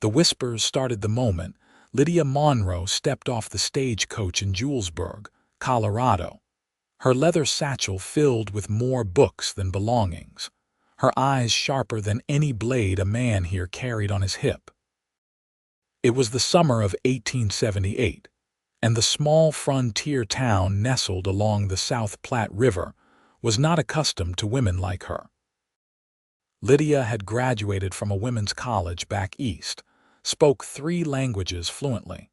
The whispers started the moment Lydia Monroe stepped off the stagecoach in Julesburg, Colorado, her leather satchel filled with more books than belongings, her eyes sharper than any blade a man here carried on his hip. It was the summer of 1878, and the small frontier town nestled along the South Platte River was not accustomed to women like her. Lydia had graduated from a women's college back east, spoke 3 languages fluently,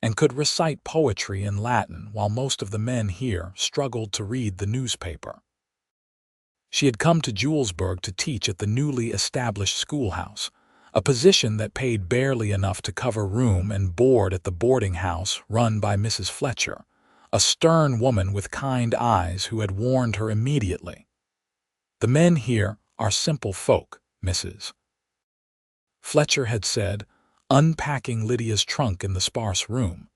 and could recite poetry in Latin while most of the men here struggled to read the newspaper. She had come to Julesburg to teach at the newly established schoolhouse, a position that paid barely enough to cover room and board at the boarding house run by Mrs. Fletcher, a stern woman with kind eyes who had warned her immediately. "The men here are simple folk, Mrs. Fletcher had said, unpacking Lydia's trunk in the sparse room.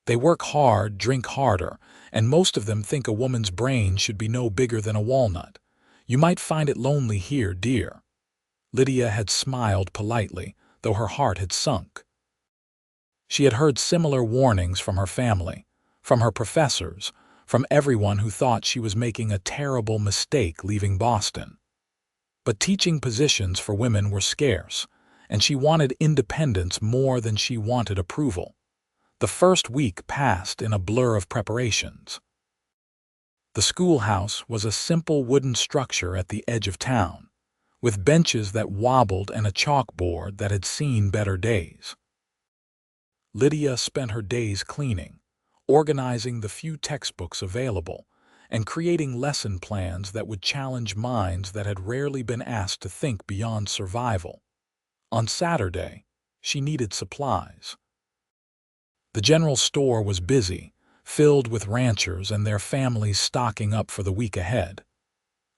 "They work hard, drink harder, and most of them think a woman's brain should be no bigger than a walnut. You might find it lonely here, dear." Lydia had smiled politely, though her heart had sunk. She had heard similar warnings from her family, from her professors, from everyone who thought she was making a terrible mistake leaving Boston. But teaching positions for women were scarce, and she wanted independence more than she wanted approval. The first week passed in a blur of preparations. The schoolhouse was a simple wooden structure at the edge of town, with benches that wobbled and a chalkboard that had seen better days. Lydia spent her days cleaning, organizing the few textbooks available, and creating lesson plans that would challenge minds that had rarely been asked to think beyond survival. On Saturday, she needed supplies. The general store was busy, filled with ranchers and their families stocking up for the week ahead.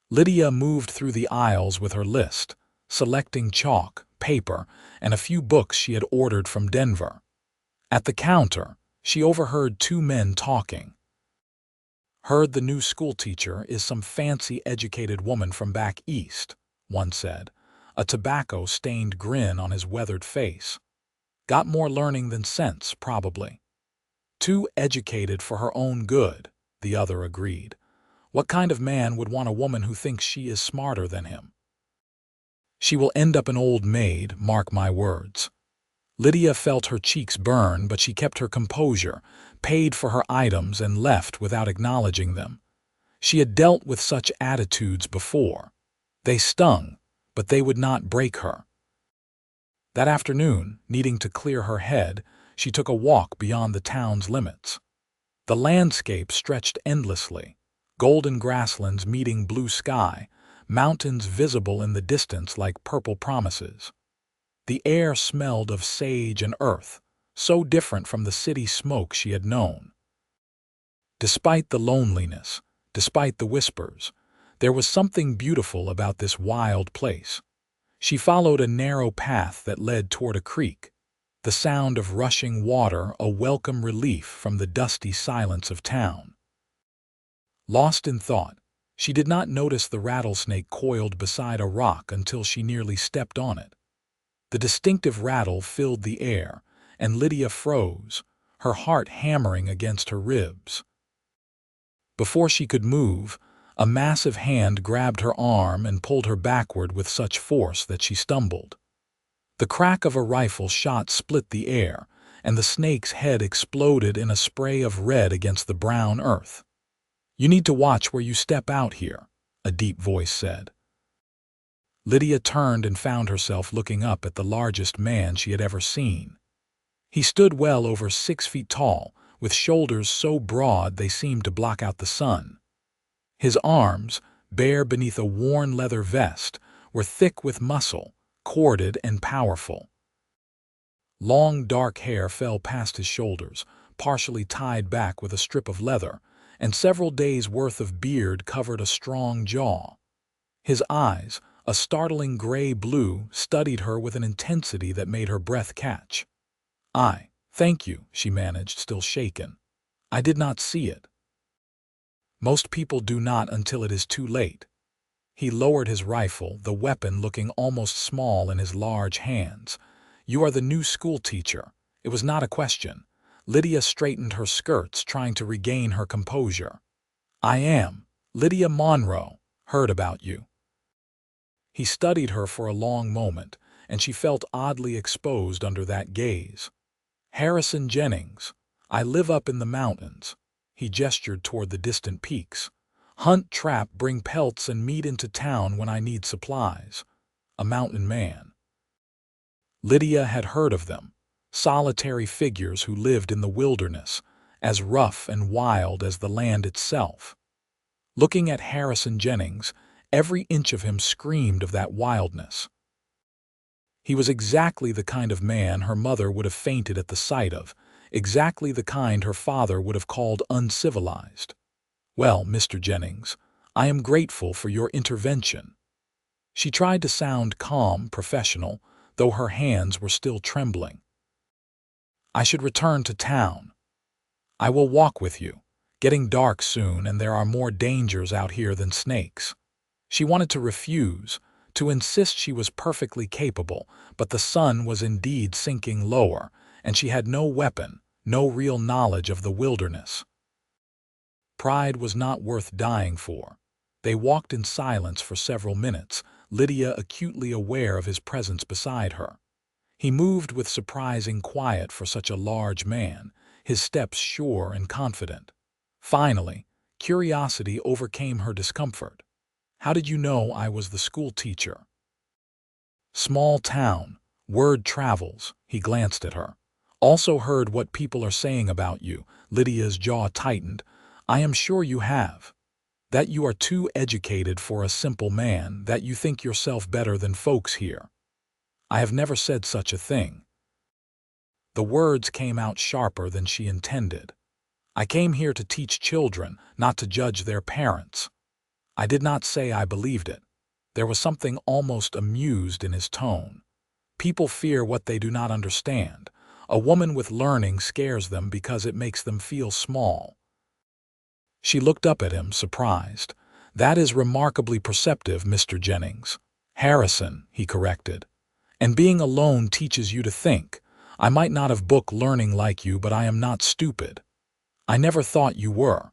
Lydia moved through the aisles with her list, selecting chalk, paper, and a few books she had ordered from Denver. At the counter, she overheard 2 men talking. "Heard the new schoolteacher is some fancy educated woman from back east," one said, a tobacco-stained grin on his weathered face. "Got more learning than sense, probably." "Too educated for her own good," the other agreed. "What kind of man would want a woman who thinks she is smarter than him?" "She will end up an old maid, mark my words." Lydia felt her cheeks burn, but she kept her composure, paid for her items, and left without acknowledging them. She had dealt with such attitudes before. They stung, but they would not break her. That afternoon, needing to clear her head, she took a walk beyond the town's limits. The landscape stretched endlessly, golden grasslands meeting blue sky, mountains visible in the distance like purple promises. The air smelled of sage and earth, so different from the city smoke she had known. Despite the loneliness, despite the whispers, there was something beautiful about this wild place. She followed a narrow path that led toward a creek, the sound of rushing water a welcome relief from the dusty silence of town. Lost in thought, she did not notice the rattlesnake coiled beside a rock until she nearly stepped on it. The distinctive rattle filled the air, and Lydia froze, her heart hammering against her ribs. Before she could move, a massive hand grabbed her arm and pulled her backward with such force that she stumbled. The crack of a rifle shot split the air, and the snake's head exploded in a spray of red against the brown earth. "You need to watch where you step out here," a deep voice said. Lydia turned and found herself looking up at the largest man she had ever seen. He stood well over 6 feet tall, with shoulders so broad they seemed to block out the sun. His arms, bare beneath a worn leather vest, were thick with muscle, corded and powerful. Long dark hair fell past his shoulders, partially tied back with a strip of leather, and several days' worth of beard covered a strong jaw. His eyes, a startling gray-blue, studied her with an intensity that made her breath catch. Thank you," she managed, still shaken. "I did not see it." "Most people do not until it is too late." He lowered his rifle, the weapon looking almost small in his large hands. You are the new schoolteacher. It was not a question. Lydia straightened her skirts, trying to regain her composure. I am. Lydia Monroe. Heard about you. He studied her for a long moment, and she felt oddly exposed under that gaze. Harrison Jennings. I live up in the mountains. He gestured toward the distant peaks. Hunt, trap, bring pelts and meat into town when I need supplies. A mountain man. Lydia had heard of them, solitary figures who lived in the wilderness, as rough and wild as the land itself. Looking at Harrison Jennings, every inch of him screamed of that wildness. He was exactly the kind of man her mother would have fainted at the sight of, exactly the kind her father would have called uncivilized. Well, Mr. Jennings, I am grateful for your intervention. She tried to sound calm, professional, though her hands were still trembling. I should return to town. I will walk with you. Getting dark soon, and there are more dangers out here than snakes. She wanted to refuse, to insist she was perfectly capable, but the sun was indeed sinking lower, and she had no weapon, no real knowledge of the wilderness. Pride was not worth dying for. They walked in silence for several minutes, Lydia acutely aware of his presence beside her. He moved with surprising quiet for such a large man, his steps sure and confident. Finally, curiosity overcame her discomfort. How did you know I was the school teacher? Small town, word travels, he glanced at her. Also heard what people are saying about you. Lydia's jaw tightened. I am sure you have. That you are too educated for a simple man, that you think yourself better than folks here. I have never said such a thing. The words came out sharper than she intended. I came here to teach children, not to judge their parents. I did not say I believed it. There was something almost amused in his tone. People fear what they do not understand. A woman with learning scares them because it makes them feel small. She looked up at him, surprised. That is remarkably perceptive, Mr. Jennings. Harrison, he corrected. And being alone teaches you to think. I might not have book learning like you, but I am not stupid. I never thought you were.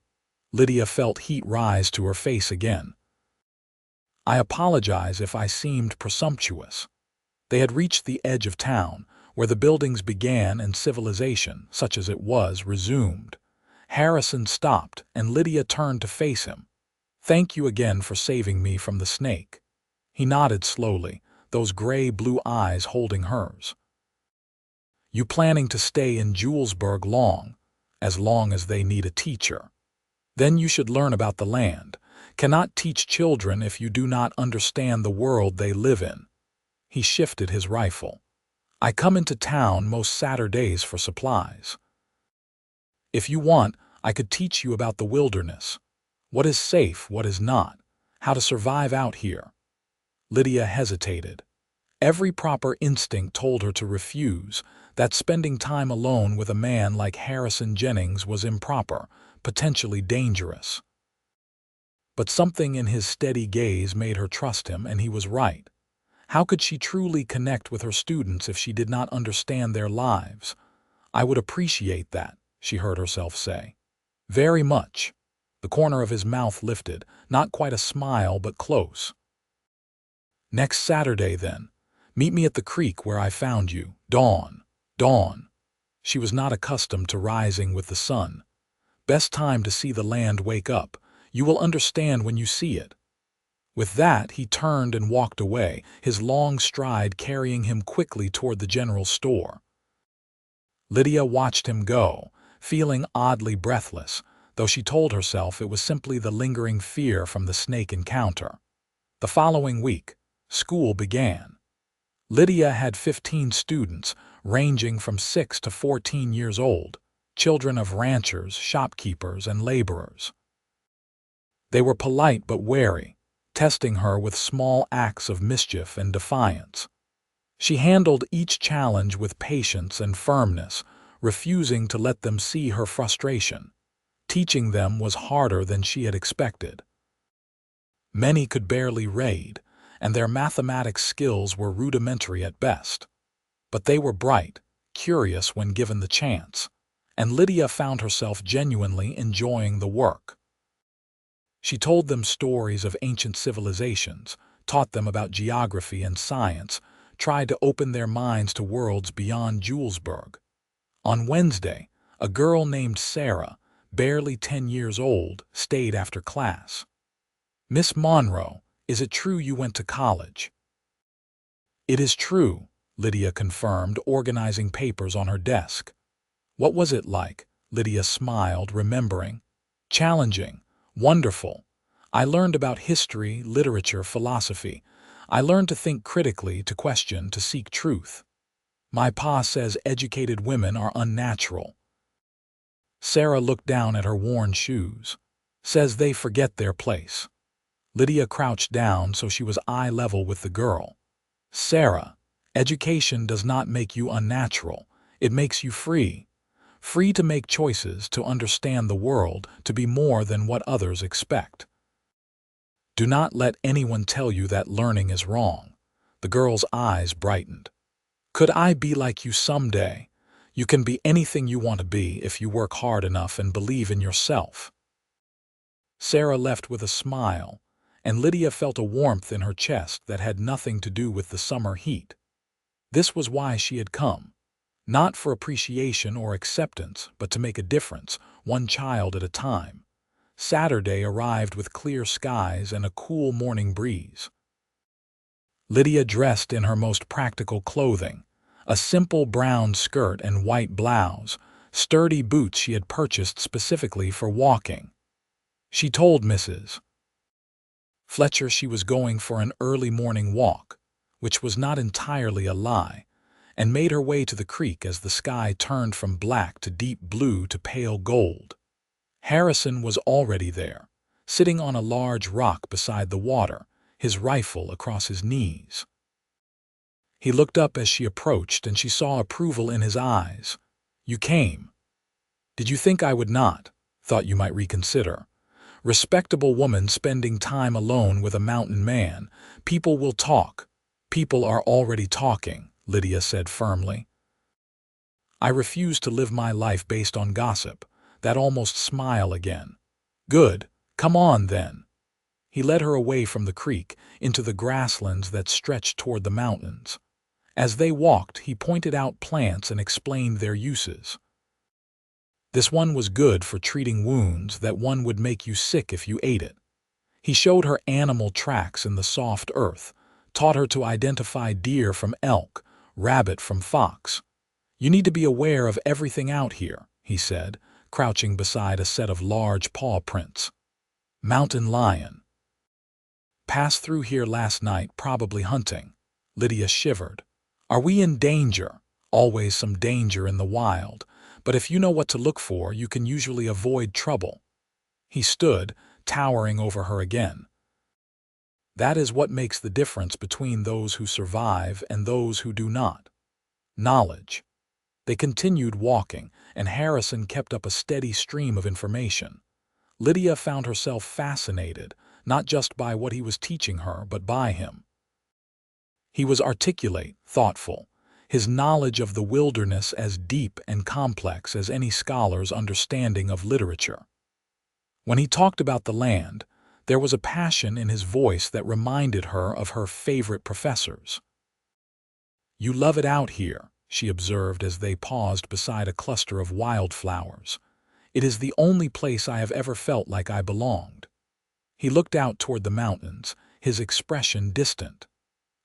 Lydia felt heat rise to her face again. I apologize if I seemed presumptuous. They had reached the edge of town, where the buildings began and civilization, such as it was, resumed. Harrison stopped, and Lydia turned to face him. Thank you again for saving me from the snake. He nodded slowly, those gray-blue eyes holding hers. You planning to stay in Julesburg long as they need a teacher. Then you should learn about the land. Cannot teach children if you do not understand the world they live in. He shifted his rifle. I come into town most Saturdays for supplies. If you want, I could teach you about the wilderness. What is safe, what is not. How to survive out here. Lydia hesitated. Every proper instinct told her to refuse, that spending time alone with a man like Harrison Jennings was improper, potentially dangerous. But something in his steady gaze made her trust him, and he was right. How could she truly connect with her students if she did not understand their lives? I would appreciate that, she heard herself say. Very much. The corner of his mouth lifted, not quite a smile, but close. Next Saturday, then. Meet me at the creek where I found you. Dawn. Dawn. She was not accustomed to rising with the sun. Best time to see the land wake up. You will understand when you see it. With that, he turned and walked away, his long stride carrying him quickly toward the general store. Lydia watched him go, feeling oddly breathless, though she told herself it was simply the lingering fear from the snake encounter. The following week, school began. Lydia had 15 students, ranging from 6 to 14 years old, children of ranchers, shopkeepers, and laborers. They were polite but wary, testing her with small acts of mischief and defiance. She handled each challenge with patience and firmness, refusing to let them see her frustration. Teaching them was harder than she had expected. Many could barely read, and their mathematics skills were rudimentary at best. But they were bright, curious when given the chance, and Lydia found herself genuinely enjoying the work. She told them stories of ancient civilizations, taught them about geography and science, tried to open their minds to worlds beyond Julesburg. On Wednesday, a girl named Sarah, barely 10 years old, stayed after class. "Miss Monroe, is it true you went to college?" "It is true," Lydia confirmed, organizing papers on her desk. "What was it like?" Lydia smiled, remembering. "Challenging. Wonderful. I learned about history, literature, philosophy. I learned to think critically, to question, to seek truth. My pa says educated women are unnatural." Sarah looked down at her worn shoes. "Says they forget their place." Lydia crouched down so she was eye level with the girl. "Sarah, education does not make you unnatural. It makes you free. Free to make choices, to understand the world, to be more than what others expect. Do not let anyone tell you that learning is wrong." The girl's eyes brightened. "Could I be like you someday? You can be anything you want to be if you work hard enough and believe in yourself." Sarah left with a smile, and Lydia felt a warmth in her chest that had nothing to do with the summer heat. This was why she had come. Not for appreciation or acceptance, but to make a difference, one child at a time. Saturday arrived with clear skies and a cool morning breeze. Lydia dressed in her most practical clothing, a simple brown skirt and white blouse, sturdy boots she had purchased specifically for walking. She told Mrs. Fletcher she was going for an early morning walk, which was not entirely a lie, and made her way to the creek as the sky turned from black to deep blue to pale gold. Harrison was already there, sitting on a large rock beside the water, his rifle across his knees. He looked up as she approached, and she saw approval in his eyes. "You came. Did you think I would not? Thought you might reconsider. Respectable woman spending time alone with a mountain man. People will talk. People are already talking," Lydia said firmly. "I refuse to live my life based on gossip." That almost smile again. "Good. Come on, then." He led her away from the creek, into the grasslands that stretched toward the mountains. As they walked, he pointed out plants and explained their uses. This one was good for treating wounds, that one would make you sick if you ate it. He showed her animal tracks in the soft earth, taught her to identify deer from elk, rabbit from fox. "You need to be aware of everything out here," he said, crouching beside a set of large paw prints. "Mountain lion. Passed through here last night, probably hunting." Lydia shivered. "Are we in danger?" "Always some danger in the wild, but if you know what to look for, you can usually avoid trouble." He stood, towering over her again. "That is what makes the difference between those who survive and those who do not. Knowledge." They continued walking, and Harrison kept up a steady stream of information. Lydia found herself fascinated, not just by what he was teaching her, but by him. He was articulate, thoughtful, his knowledge of the wilderness as deep and complex as any scholar's understanding of literature. When he talked about the land, there was a passion in his voice that reminded her of her favorite professors. "You love it out here," she observed as they paused beside a cluster of wildflowers. "It is the only place I have ever felt like I belonged." He looked out toward the mountains, his expression distant.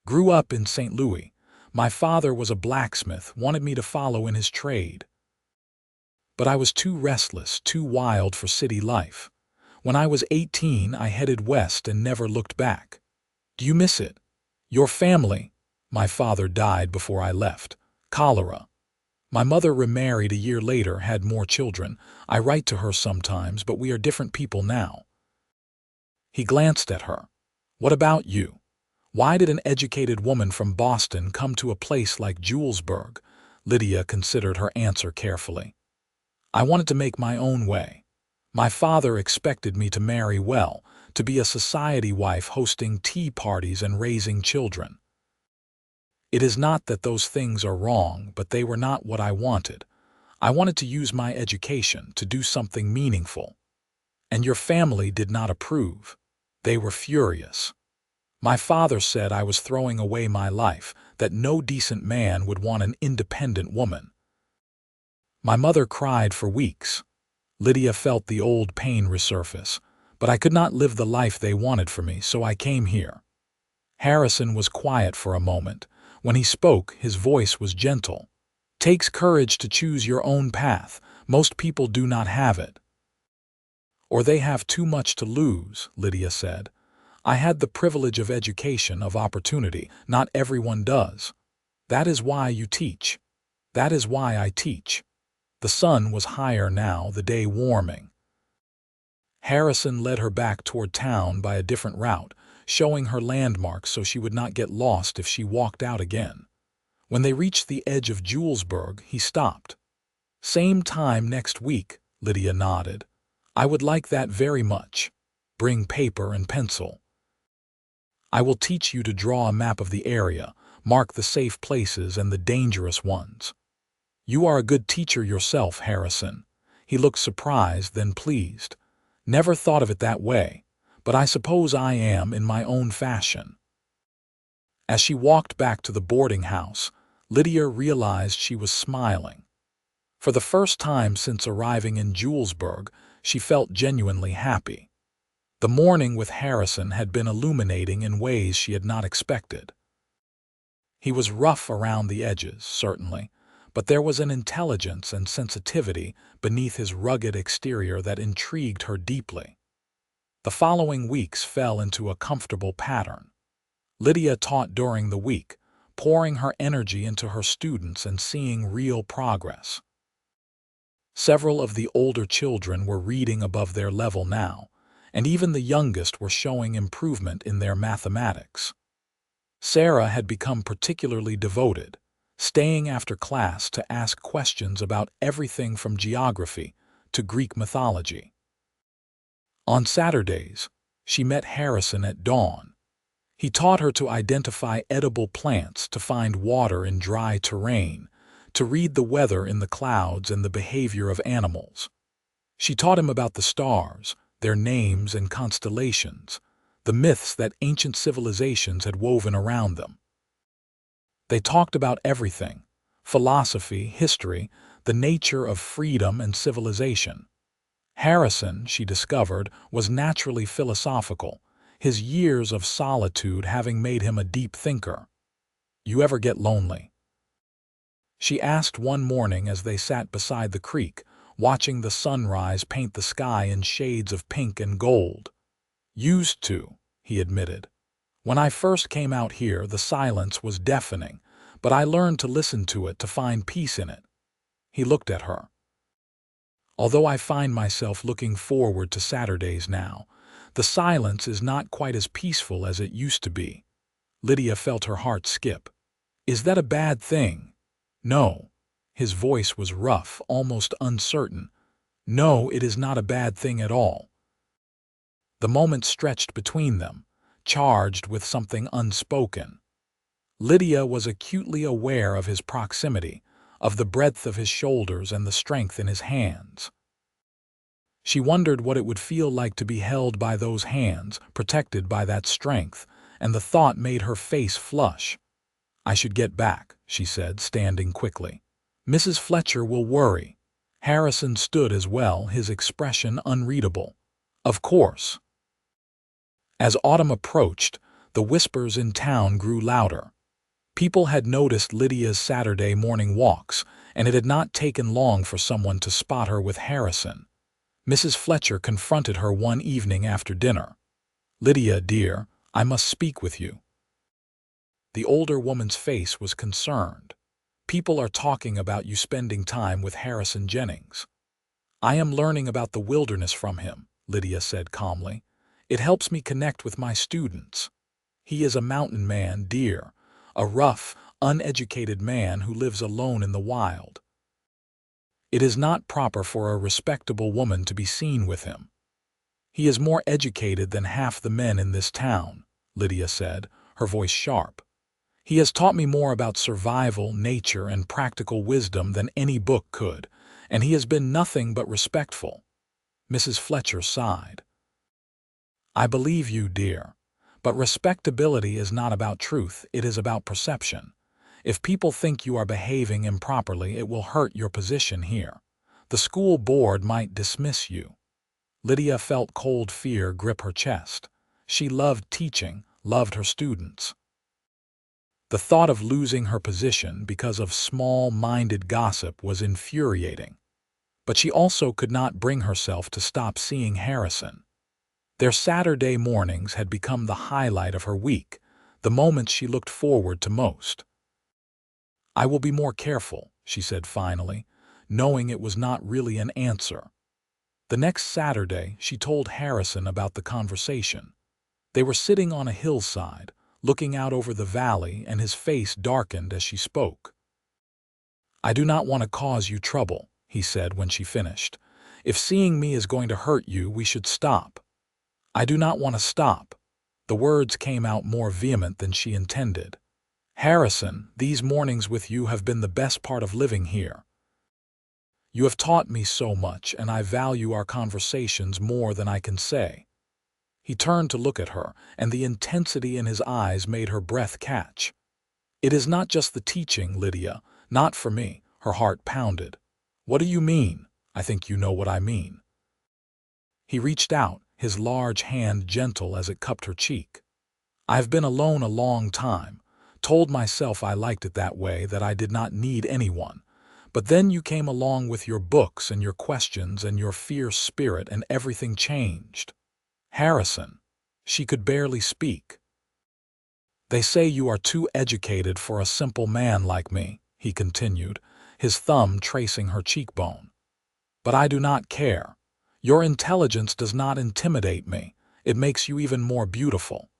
"Grew up in St. Louis. My father was a blacksmith, wanted me to follow in his trade. But I was too restless, too wild for city life. When I was 18, I headed west and never looked back." "Do you miss it? Your family?" "My father died before I left. Cholera. My mother remarried a year later, had more children. I write to her sometimes, but we are different people now." He glanced at her. "What about you? Why did an educated woman from Boston come to a place like Julesburg?" Lydia considered her answer carefully. "I wanted to make my own way. My father expected me to marry well, to be a society wife hosting tea parties and raising children. It is not that those things are wrong, but they were not what I wanted. I wanted to use my education to do something meaningful. And your family did not approve. They were furious. My father said I was throwing away my life, that no decent man would want an independent woman. My mother cried for weeks. Lydia felt the old pain resurface, but I could not live the life they wanted for me, so I came here. Harrison was quiet for a moment. When he spoke, his voice was gentle. Takes courage to choose your own path. Most people do not have it. Or they have too much to lose, Lydia said. I had the privilege of education, of opportunity. Not everyone does. That is why you teach. That is why I teach. The sun was higher now, the day warming. Harrison led her back toward town by a different route, showing her landmarks so she would not get lost if she walked out again. When they reached the edge of Julesburg, he stopped. Same time next week, Lydia nodded. I would like that very much. Bring paper and pencil. I will teach you to draw a map of the area, mark the safe places and the dangerous ones. You are a good teacher yourself, Harrison. He looked surprised, then pleased. Never thought of it that way, but I suppose I am in my own fashion. As she walked back to the boarding house, Lydia realized she was smiling. For the first time since arriving in Julesburg, she felt genuinely happy. The morning with Harrison had been illuminating in ways she had not expected. He was rough around the edges, certainly, but there was an intelligence and sensitivity beneath his rugged exterior that intrigued her deeply. The following weeks fell into a comfortable pattern. Lydia taught during the week, pouring her energy into her students and seeing real progress. Several of the older children were reading above their level now, and even the youngest were showing improvement in their mathematics. Sarah had become particularly devoted, staying after class to ask questions about everything from geography to Greek mythology. On Saturdays, she met Harrison at dawn. He taught her to identify edible plants, to find water in dry terrain, to read the weather in the clouds and the behavior of animals. She taught him about the stars, their names and constellations, the myths that ancient civilizations had woven around them. They talked about everything: philosophy, history, the nature of freedom and civilization. Harrison, she discovered, was naturally philosophical, his years of solitude having made him a deep thinker. You ever get lonely? She asked one morning as they sat beside the creek, watching the sunrise paint the sky in shades of pink and gold. Used to, he admitted. When I first came out here, the silence was deafening, but I learned to listen to it, to find peace in it. He looked at her. Although I find myself looking forward to Saturdays now, the silence is not quite as peaceful as it used to be. Lydia felt her heart skip. Is that a bad thing? No. His voice was rough, almost uncertain. No, it is not a bad thing at all. The moment stretched between them, charged with something unspoken. Lydia was acutely aware of his proximity, of the breadth of his shoulders and the strength in his hands. She wondered what it would feel like to be held by those hands, protected by that strength, and the thought made her face flush. I should get back, she said, standing quickly. Mrs. Fletcher will worry. Harrison stood as well, his expression unreadable. Of course. As autumn approached, the whispers in town grew louder. People had noticed Lydia's Saturday morning walks, and it had not taken long for someone to spot her with Harrison. Mrs. Fletcher confronted her one evening after dinner. Lydia, dear, I must speak with you. The older woman's face was concerned. People are talking about you spending time with Harrison Jennings. I am learning about the wilderness from him, Lydia said calmly. It helps me connect with my students. He is a mountain man, dear, a rough, uneducated man who lives alone in the wild. It is not proper for a respectable woman to be seen with him. He is more educated than half the men in this town, Lydia said, her voice sharp. He has taught me more about survival, nature, and practical wisdom than any book could, and he has been nothing but respectful." Mrs. Fletcher sighed. "I believe you, dear. But respectability is not about truth, it is about perception. If people think you are behaving improperly, it will hurt your position here. The school board might dismiss you." Lydia felt cold fear grip her chest. She loved teaching, loved her students. The thought of losing her position because of small-minded gossip was infuriating. But she also could not bring herself to stop seeing Harrison. Their Saturday mornings had become the highlight of her week, the moments she looked forward to most. "I will be more careful," she said finally, knowing it was not really an answer. The next Saturday, she told Harrison about the conversation. They were sitting on a hillside, looking out over the valley, and his face darkened as she spoke. "I do not want to cause you trouble," he said when she finished. "If seeing me is going to hurt you, we should stop." "I do not want to stop." The words came out more vehement than she intended. "Harrison, these mornings with you have been the best part of living here. You have taught me so much, and I value our conversations more than I can say." He turned to look at her, and the intensity in his eyes made her breath catch. "It is not just the teaching, Lydia, not for me," her heart pounded. "What do you mean?" "I think you know what I mean." He reached out, his large hand gentle as it cupped her cheek. "I've been alone a long time, told myself I liked it that way, that I did not need anyone. But then you came along with your books and your questions and your fierce spirit, and everything changed." "Harrison." She could barely speak. "They say you are too educated for a simple man like me," he continued, his thumb tracing her cheekbone. "But I do not care. Your intelligence does not intimidate me. It makes you even more beautiful.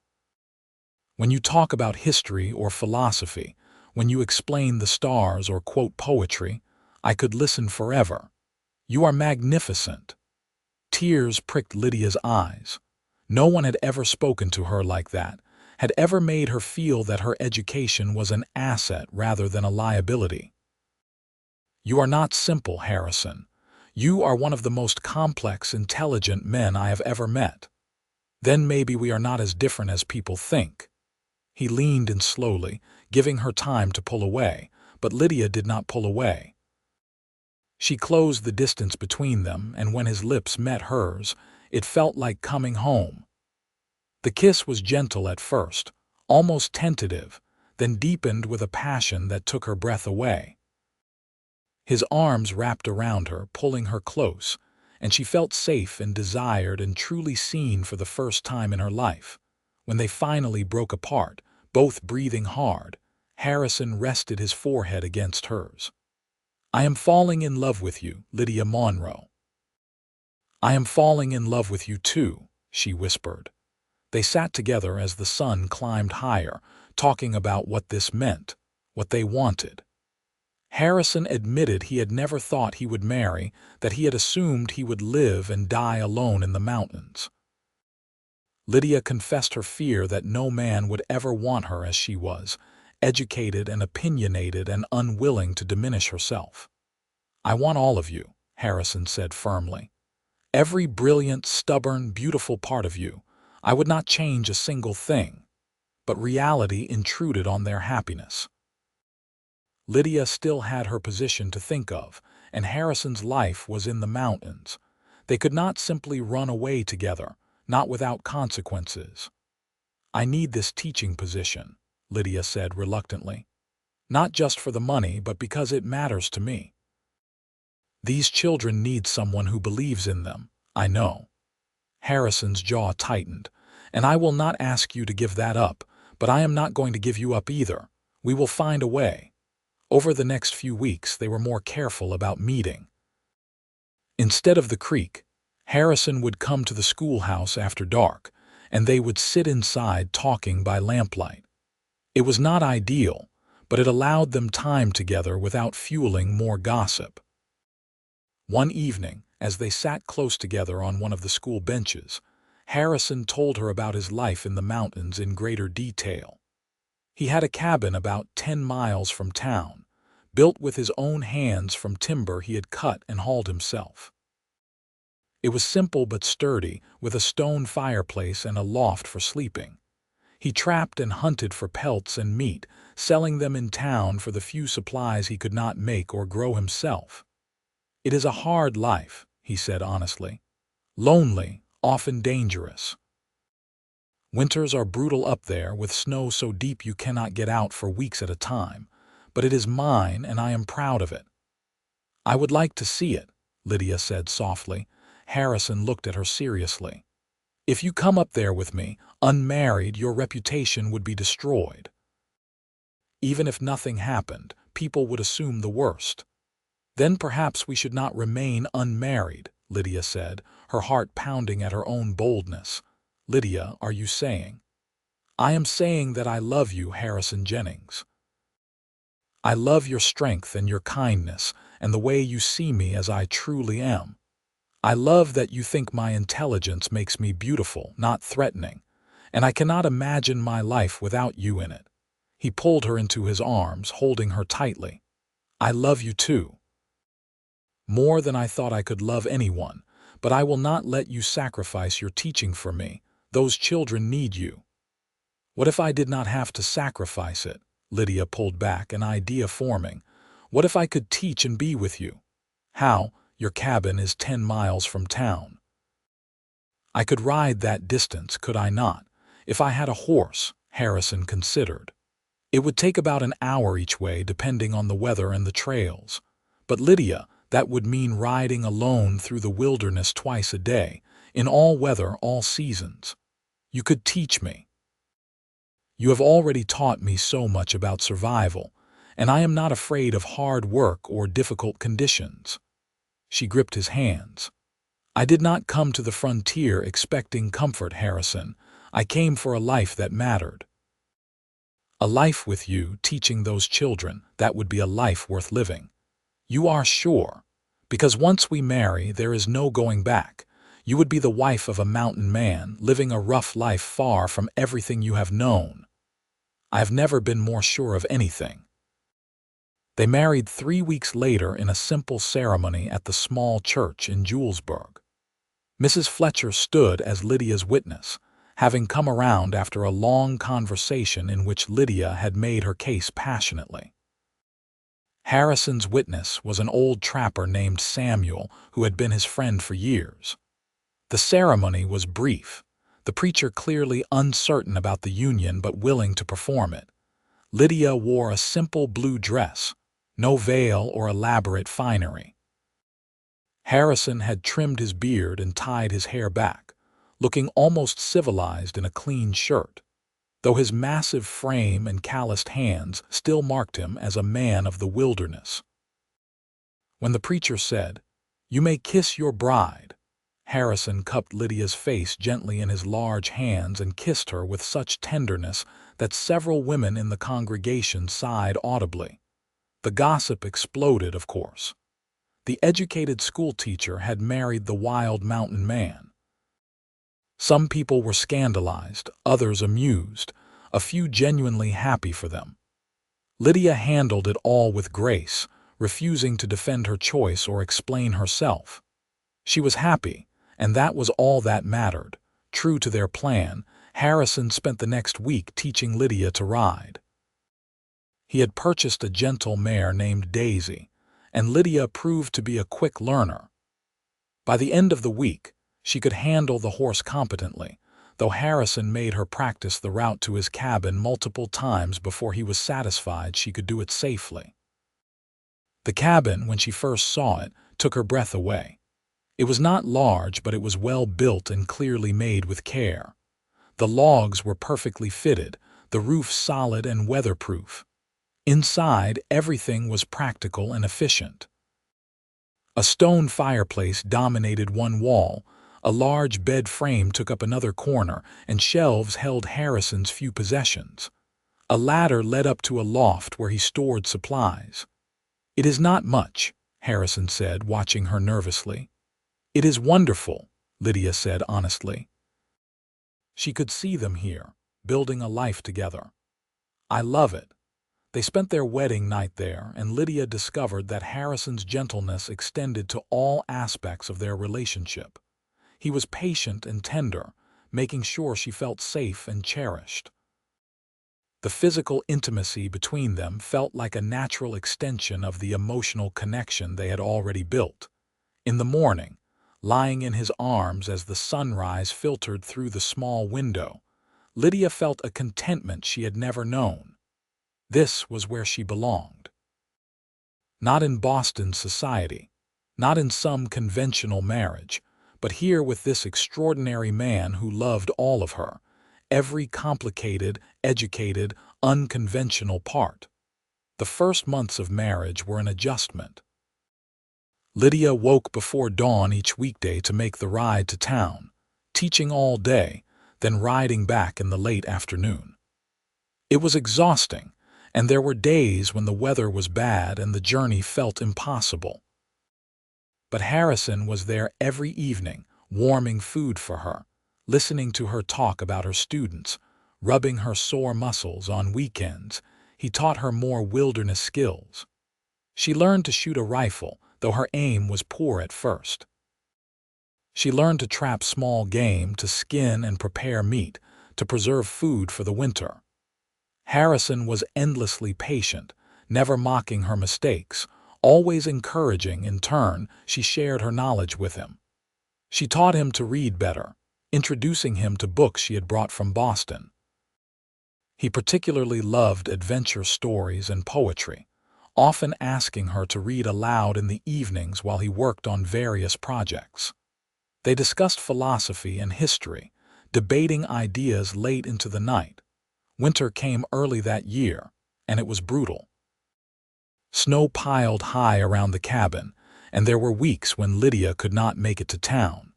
When you talk about history or philosophy, when you explain the stars or quote poetry, I could listen forever. You are magnificent." Tears pricked Lydia's eyes. No one had ever spoken to her like that, had ever made her feel that her education was an asset rather than a liability. "You are not simple, Harrison. You are one of the most complex, intelligent men I have ever met. Then maybe we are not as different as people think." He leaned in slowly, giving her time to pull away, but Lydia did not pull away. She closed the distance between them, and when his lips met hers, it felt like coming home. The kiss was gentle at first, almost tentative, then deepened with a passion that took her breath away. His arms wrapped around her, pulling her close, and she felt safe and desired and truly seen for the first time in her life. When they finally broke apart, both breathing hard, Harrison rested his forehead against hers. "I am falling in love with you, Lydia Monroe." "I am falling in love with you too," she whispered. They sat together as the sun climbed higher, talking about what this meant, what they wanted. Harrison admitted he had never thought he would marry, that he had assumed he would live and die alone in the mountains. Lydia confessed her fear that no man would ever want her as she was, educated and opinionated and unwilling to diminish herself. "I want all of you," Harrison said firmly. "Every brilliant, stubborn, beautiful part of you. I would not change a single thing." But reality intruded on their happiness. Lydia still had her position to think of, and Harrison's life was in the mountains. They could not simply run away together, not without consequences. "I need this teaching position," Lydia said reluctantly. "Not just for the money, but because it matters to me. These children need someone who believes in them, I know." Harrison's jaw tightened. "And I will not ask you to give that up, but I am not going to give you up either. We will find a way." Over the next few weeks, they were more careful about meeting. Instead of the creek, Harrison would come to the schoolhouse after dark, and they would sit inside talking by lamplight. It was not ideal, but it allowed them time together without fueling more gossip. One evening, as they sat close together on one of the school benches, Harrison told her about his life in the mountains in greater detail. He had a cabin about 10 miles from town, built with his own hands from timber he had cut and hauled himself. It was simple but sturdy, with a stone fireplace and a loft for sleeping. He trapped and hunted for pelts and meat, selling them in town for the few supplies he could not make or grow himself. "It is a hard life," he said honestly. "Lonely, often dangerous. Winters are brutal up there, with snow so deep you cannot get out for weeks at a time, but it is mine and I am proud of it." "I would like to see it," Lydia said softly. Harrison looked at her seriously. "If you come up there with me, unmarried, your reputation would be destroyed. Even if nothing happened, people would assume the worst." "Then perhaps we should not remain unmarried," Lydia said, her heart pounding at her own boldness. "Lydia, are you saying?" "I am saying that I love you, Harrison Jennings. I love your strength and your kindness and the way you see me as I truly am. I love that you think my intelligence makes me beautiful, not threatening, and I cannot imagine my life without you in it." He pulled her into his arms, holding her tightly. "I love you too. More than I thought I could love anyone, but I will not let you sacrifice your teaching for me. Those children need you." "What if I did not have to sacrifice it?" Lydia pulled back, an idea forming. "What if I could teach and be with you?" "How? Your cabin is 10 miles from town." "I could ride that distance, could I not? If I had a horse," Harrison considered. "It would take about an hour each way, depending on the weather and the trails. But Lydia, that would mean riding alone through the wilderness twice a day, in all weather, all seasons. You could teach me. You have already taught me so much about survival, and I am not afraid of hard work or difficult conditions." She gripped his hands. "I did not come to the frontier expecting comfort, Harrison. I came for a life that mattered. A life with you, teaching those children, that would be a life worth living." "You are sure? Because once we marry, there is no going back. You would be the wife of a mountain man, living a rough life far from everything you have known." "I have never been more sure of anything." They married 3 weeks later in a simple ceremony at the small church in Julesburg. Mrs. Fletcher stood as Lydia's witness, having come around after a long conversation in which Lydia had made her case passionately. Harrison's witness was an old trapper named Samuel, who had been his friend for years. The ceremony was brief, the preacher clearly uncertain about the union but willing to perform it. Lydia wore a simple blue dress, no veil or elaborate finery. Harrison had trimmed his beard and tied his hair back, looking almost civilized in a clean shirt, though his massive frame and calloused hands still marked him as a man of the wilderness. When the preacher said, "You may kiss your bride," Harrison cupped Lydia's face gently in his large hands and kissed her with such tenderness that several women in the congregation sighed audibly. The gossip exploded, of course. The educated schoolteacher had married the wild mountain man. Some people were scandalized, others amused, a few genuinely happy for them. Lydia handled it all with grace, refusing to defend her choice or explain herself. She was happy, and that was all that mattered. True to their plan, Harrison spent the next week teaching Lydia to ride. He had purchased a gentle mare named Daisy, and Lydia proved to be a quick learner. By the end of the week, she could handle the horse competently, though Harrison made her practice the route to his cabin multiple times before he was satisfied she could do it safely. The cabin, when she first saw it, took her breath away. It was not large, but it was well built and clearly made with care. The logs were perfectly fitted, the roof solid and weatherproof. Inside, everything was practical and efficient. A stone fireplace dominated one wall, a large bed frame took up another corner, and shelves held Harrison's few possessions. A ladder led up to a loft where he stored supplies. "It is not much," Harrison said, watching her nervously. "It is wonderful," Lydia said honestly. She could see them here, building a life together. I love it. They spent their wedding night there, and Lydia discovered that Harrison's gentleness extended to all aspects of their relationship. He was patient and tender, making sure she felt safe and cherished. The physical intimacy between them felt like a natural extension of the emotional connection they had already built. In the morning, lying in his arms as the sunrise filtered through the small window, Lydia felt a contentment she had never known. This was where she belonged. Not in Boston society, not in some conventional marriage, but here with this extraordinary man who loved all of her, every complicated, educated, unconventional part. The first months of marriage were an adjustment. Lydia woke before dawn each weekday to make the ride to town, teaching all day, then riding back in the late afternoon. It was exhausting, and there were days when the weather was bad and the journey felt impossible. But Harrison was there every evening, warming food for her, listening to her talk about her students, rubbing her sore muscles on weekends. He taught her more wilderness skills. She learned to shoot a rifle, though her aim was poor at first. She learned to trap small game, to skin and prepare meat, to preserve food for the winter. Harrison was endlessly patient, never mocking her mistakes, always encouraging. In turn, she shared her knowledge with him. She taught him to read better, introducing him to books she had brought from Boston. He particularly loved adventure stories and poetry, often asking her to read aloud in the evenings while he worked on various projects. They discussed philosophy and history, debating ideas late into the night. Winter came early that year, and it was brutal. Snow piled high around the cabin, and there were weeks when Lydia could not make it to town.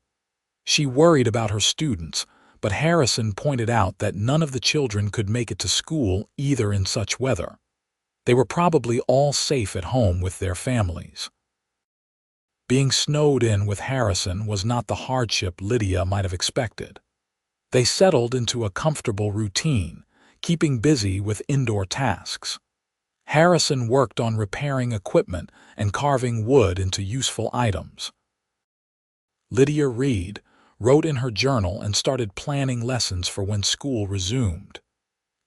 She worried about her students, but Harrison pointed out that none of the children could make it to school either in such weather. They were probably all safe at home with their families. Being snowed in with Harrison was not the hardship Lydia might have expected. They settled into a comfortable routine, keeping busy with indoor tasks. Harrison worked on repairing equipment and carving wood into useful items. Lydia wrote in her journal and started planning lessons for when school resumed.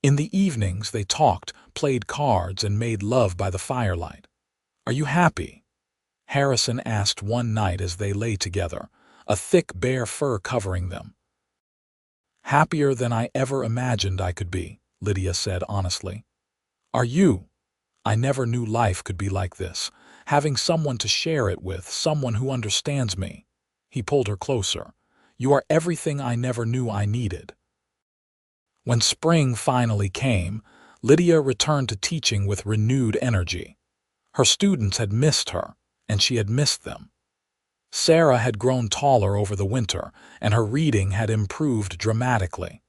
In the evenings they talked, played cards, and made love by the firelight. "Are you happy?" Harrison asked one night as they lay together, a thick bear fur covering them. "Happier than I ever imagined I could be," Lydia said honestly. "Are you? I never knew life could be like this, having someone to share it with, someone who understands me." He pulled her closer. "You are everything I never knew I needed." When spring finally came, Lydia returned to teaching with renewed energy. Her students had missed her, and she had missed them. Sarah had grown taller over the winter, and her reading had improved dramatically.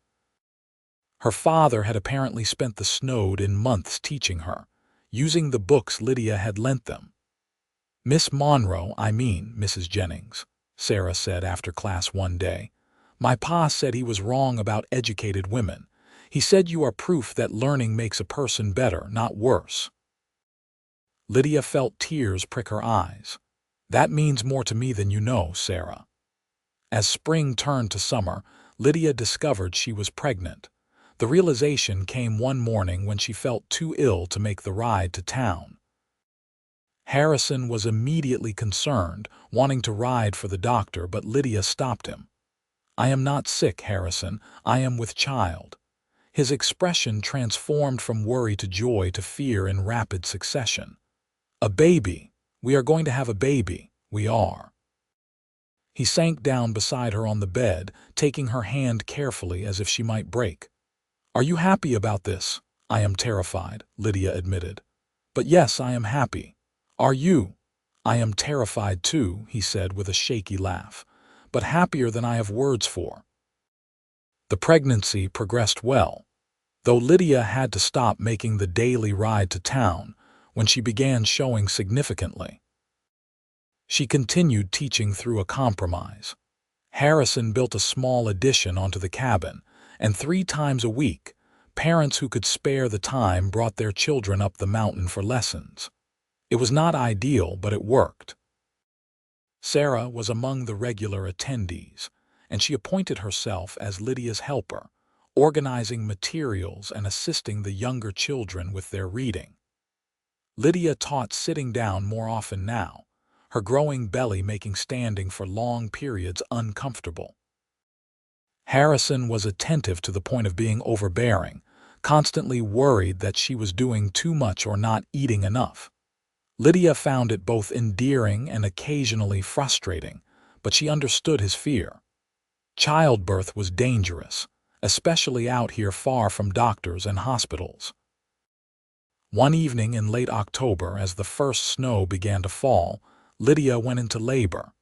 Her father had apparently spent the snowed-in months teaching her, using the books Lydia had lent them. "Miss Mrs. Jennings," Sarah said after class one day. "My pa said he was wrong about educated women. He said you are proof that learning makes a person better, not worse." Lydia felt tears prick her eyes. "That means more to me than you know, Sarah." As spring turned to summer, Lydia discovered she was pregnant. The realization came one morning when she felt too ill to make the ride to town. Harrison was immediately concerned, wanting to ride for the doctor, but Lydia stopped him. "I am not sick, Harrison. I am with child." His expression transformed from worry to joy to fear in rapid succession. "A baby. We are going to have a baby. We are." He sank down beside her on the bed, taking her hand carefully as if she might break. "Are you happy about this?" "I am terrified," Lydia admitted. "But yes, I am happy." "Are you?" "I am terrified too," he said with a shaky laugh, "but happier than I have words for." The pregnancy progressed well, though Lydia had to stop making the daily ride to town when she began showing significantly. She continued teaching through a compromise. Harrison built a small addition onto the cabin, and 3 times a week, Parents who could spare the time brought their children up the mountain for lessons. It was not ideal, but it worked. Sarah was among the regular attendees, and she appointed herself as Lydia's helper, organizing materials and assisting the younger children with their reading. Lydia taught sitting down more often now, her growing belly making standing for long periods uncomfortable. Harrison was attentive to the point of being overbearing, constantly worried that she was doing too much or not eating enough. Lydia found it both endearing and occasionally frustrating, but she understood his fear. Childbirth was dangerous, especially out here far from doctors and hospitals. One evening in late October, as the first snow began to fall, Lydia went into labor.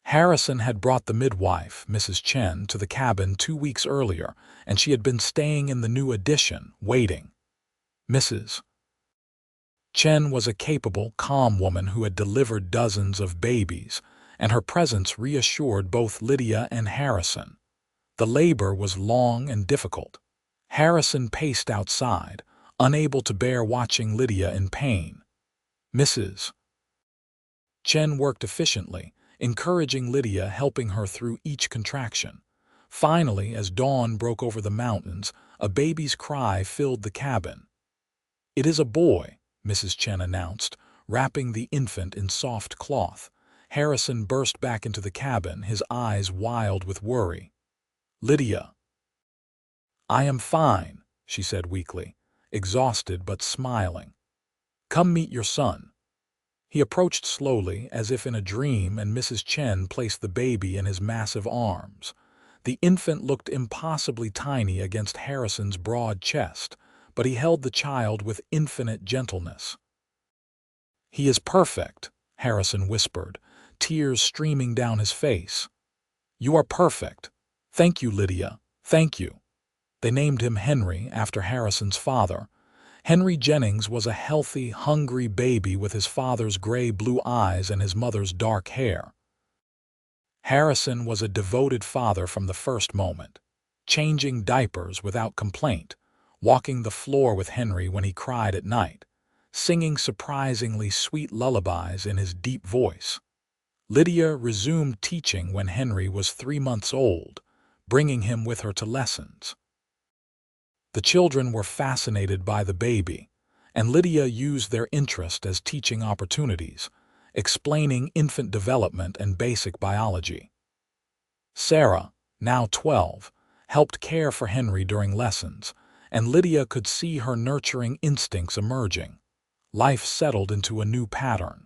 Harrison had brought the midwife, Mrs. Chen, to the cabin 2 weeks earlier, and she had been staying in the new addition, waiting. Mrs. Chen was a capable, calm woman who had delivered dozens of babies, and her presence reassured both Lydia and Harrison. The labor was long and difficult. Harrison paced outside, unable to bear watching Lydia in pain. Mrs. Chen worked efficiently, encouraging Lydia, helping her through each contraction. Finally, as dawn broke over the mountains, a baby's cry filled the cabin. "It is a boy," Mrs. Chen announced, wrapping the infant in soft cloth. Harrison burst back into the cabin, his eyes wild with worry. "Lydia." "I am fine," she said weakly, exhausted but smiling. "Come meet your son." He approached slowly, as if in a dream, and Mrs. Chen placed the baby in his massive arms. The infant looked impossibly tiny against Harrison's broad chest, but he held the child with infinite gentleness. "He is perfect," Harrison whispered, tears streaming down his face. "You are perfect. Thank you, Lydia. Thank you." They named him Henry after Harrison's father. Henry Jennings was a healthy, hungry baby with his father's gray-blue eyes and his mother's dark hair. Harrison was a devoted father from the first moment, changing diapers without complaint, walking the floor with Henry when he cried at night, singing surprisingly sweet lullabies in his deep voice. Lydia resumed teaching when Henry was 3 months old, bringing him with her to lessons. The children were fascinated by the baby, and Lydia used their interest as teaching opportunities, explaining infant development and basic biology. Sarah, now 12, helped care for Henry during lessons, and Lydia could see her nurturing instincts emerging. Life settled into a new pattern.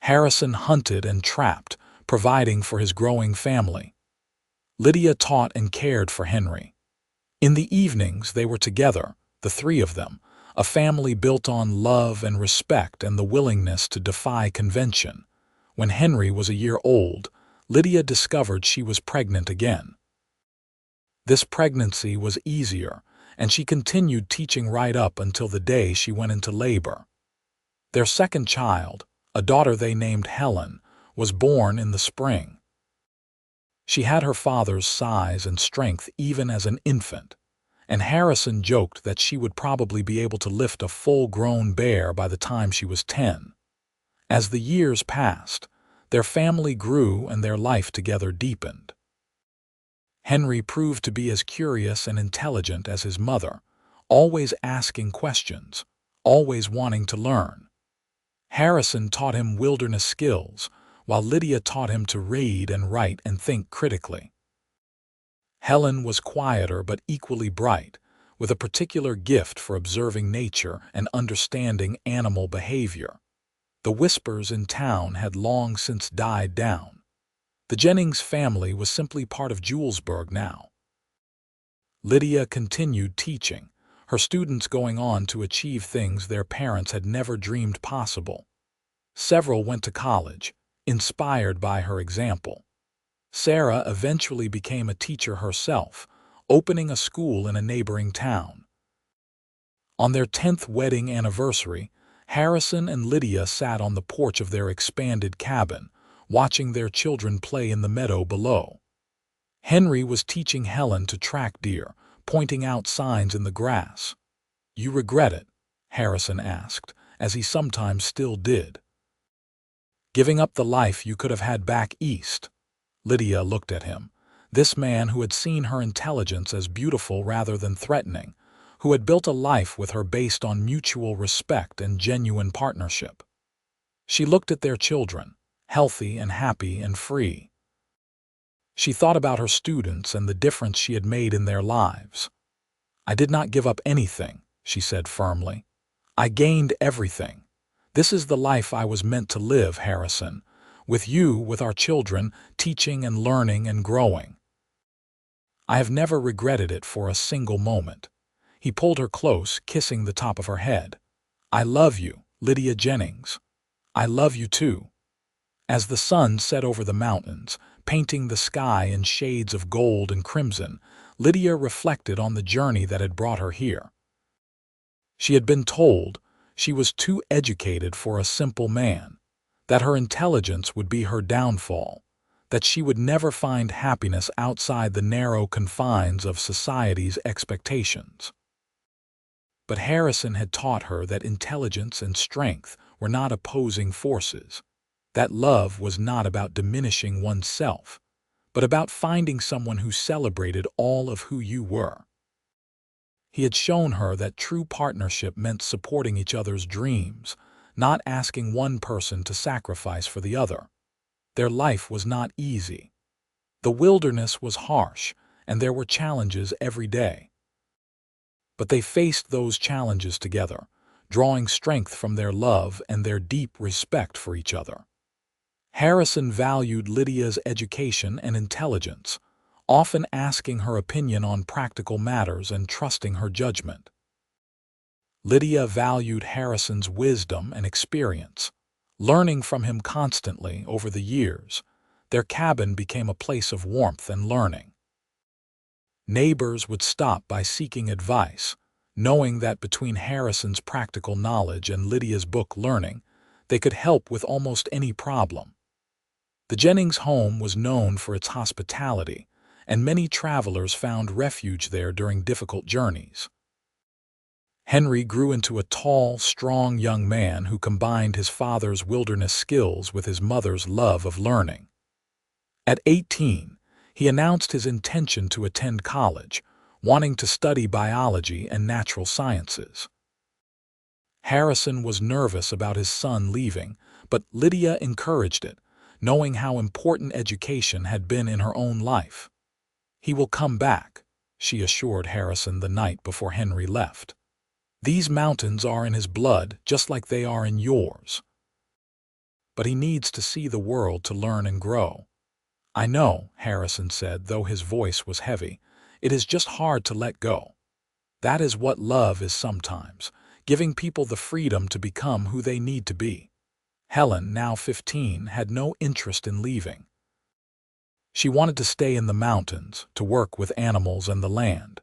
Harrison hunted and trapped, providing for his growing family. Lydia taught and cared for Henry. In the evenings, they were together, the three of them, a family built on love and respect and the willingness to defy convention. When Henry was a year old, Lydia discovered she was pregnant again. This pregnancy was easier, and she continued teaching right up until the day she went into labor. Their second child, a daughter they named Helen, was born in the spring. She had her father's size and strength even as an infant, and Harrison joked that she would probably be able to lift a full-grown bear by the time she was 10. As the years passed, their family grew and their life together deepened. Henry proved to be as curious and intelligent as his mother, always asking questions, always wanting to learn. Harrison taught him wilderness skills, while Lydia taught him to read and write and think critically. Helen was quieter but equally bright, with a particular gift for observing nature and understanding animal behavior. The whispers in town had long since died down. The Jennings family was simply part of Julesburg now. Lydia continued teaching, her students going on to achieve things their parents had never dreamed possible. Several went to college, inspired by her example. Sarah eventually became a teacher herself, opening a school in a neighboring town. On their 10th wedding anniversary, Harrison and Lydia sat on the porch of their expanded cabin, watching their children play in the meadow below. Henry was teaching Helen to track deer, pointing out signs in the grass. "You regret it?" Harrison asked, as he sometimes still did. "Giving up the life you could have had back east?" Lydia looked at him. This man who had seen her intelligence as beautiful rather than threatening, who had built a life with her based on mutual respect and genuine partnership. She looked at their children, healthy and happy and free. She thought about her students and the difference she had made in their lives. "I did not give up anything," she said firmly. "I gained everything. This is the life I was meant to live, Harrison, with you, with our children, teaching and learning and growing. I have never regretted it for a single moment." He pulled her close, kissing the top of her head. "I love you, Lydia Jennings. I love you too." As the sun set over the mountains, painting the sky in shades of gold and crimson, Lydia reflected on the journey that had brought her here. She had been told she was too educated for a simple man, that her intelligence would be her downfall, that she would never find happiness outside the narrow confines of society's expectations. But Harrison had taught her that intelligence and strength were not opposing forces, that love was not about diminishing oneself, but about finding someone who celebrated all of who you were. He had shown her that true partnership meant supporting each other's dreams, not asking one person to sacrifice for the other. Their life was not easy. The wilderness was harsh, and there were challenges every day. But they faced those challenges together, drawing strength from their love and their deep respect for each other. Harrison valued Lydia's education and intelligence, often asking her opinion on practical matters and trusting her judgment. Lydia valued Harrison's wisdom and experience, learning from him constantly over the years. Their cabin became a place of warmth and learning. Neighbors would stop by seeking advice, knowing that between Harrison's practical knowledge and Lydia's book learning, they could help with almost any problem. The Jennings home was known for its hospitality, and many travelers found refuge there during difficult journeys. Henry grew into a tall, strong young man who combined his father's wilderness skills with his mother's love of learning. At 18, he announced his intention to attend college, wanting to study biology and natural sciences. Harrison was nervous about his son leaving, but Lydia encouraged it, knowing how important education had been in her own life. "He will come back," she assured Harrison the night before Henry left. "These mountains are in his blood just like they are in yours. But he needs to see the world to learn and grow." "I know," Harrison said, though his voice was heavy. "It is just hard to let go. That is what love is sometimes, giving people the freedom to become who they need to be." Helen, now 15, had no interest in leaving. She wanted to stay in the mountains, to work with animals and the land.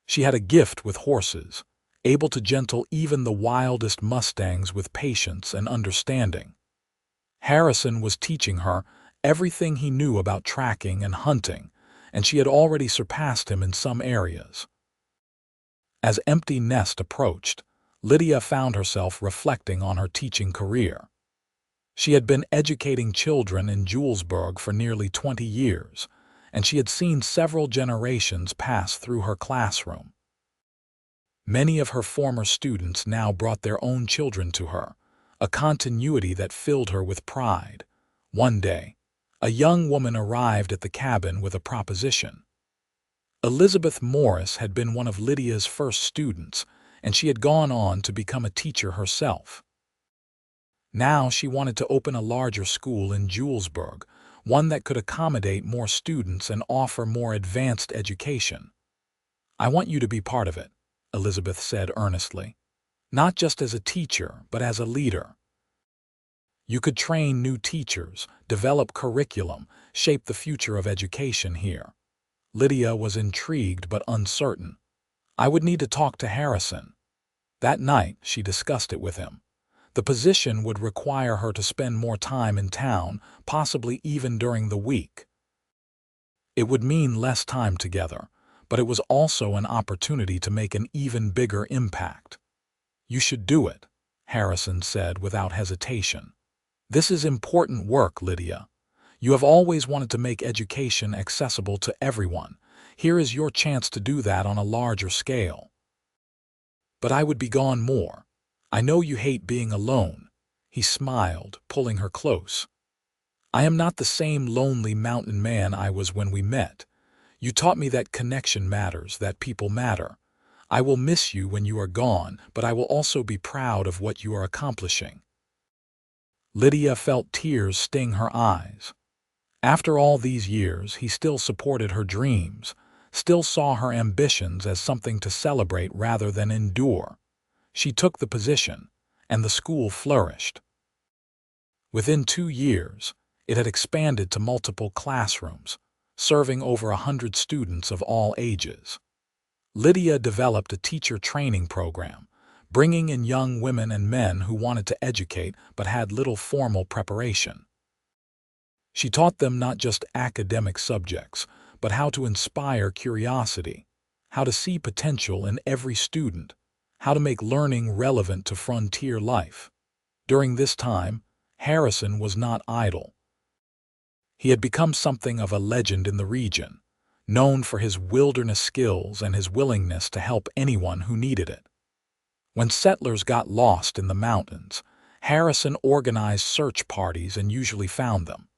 She had a gift with horses, able to gentle even the wildest mustangs with patience and understanding. Harrison was teaching her everything he knew about tracking and hunting, and she had already surpassed him in some areas. As Empty Nest approached, Lydia found herself reflecting on her teaching career. She had been educating children in Julesburg for nearly 20 years, and she had seen several generations pass through her classroom. Many of her former students now brought their own children to her, a continuity that filled her with pride. One day, a young woman arrived at the cabin with a proposition. Elizabeth Morris had been one of Lydia's first students, and she had gone on to become a teacher herself. Now she wanted to open a larger school in Julesburg, one that could accommodate more students and offer more advanced education. "I want you to be part of it," Elizabeth said earnestly. "Not just as a teacher, but as a leader. You could train new teachers, develop curriculum, shape the future of education here." Lydia was intrigued but uncertain. "I would need to talk to Harrison." That night, she discussed it with him. The position would require her to spend more time in town, possibly even during the week. It would mean less time together, but it was also an opportunity to make an even bigger impact. "You should do it," Harrison said without hesitation. "This is important work, Lydia. You have always wanted to make education accessible to everyone. Here is your chance to do that on a larger scale." "But I would be gone more. I know you hate being alone." He smiled, pulling her close. "I am not the same lonely mountain man I was when we met. You taught me that connection matters, that people matter. I will miss you when you are gone, but I will also be proud of what you are accomplishing." Lydia felt tears sting her eyes. After all these years, he still supported her dreams, still saw her ambitions as something to celebrate rather than endure. She took the position, and the school flourished. Within 2 years, it had expanded to multiple classrooms, serving over 100 students of all ages. Lydia developed a teacher training program, bringing in young women and men who wanted to educate but had little formal preparation. She taught them not just academic subjects, but how to inspire curiosity, how to see potential in every student, how to make learning relevant to frontier life. During this time, Harrison was not idle. He had become something of a legend in the region, known for his wilderness skills and his willingness to help anyone who needed it. When settlers got lost in the mountains, Harrison organized search parties and usually found them.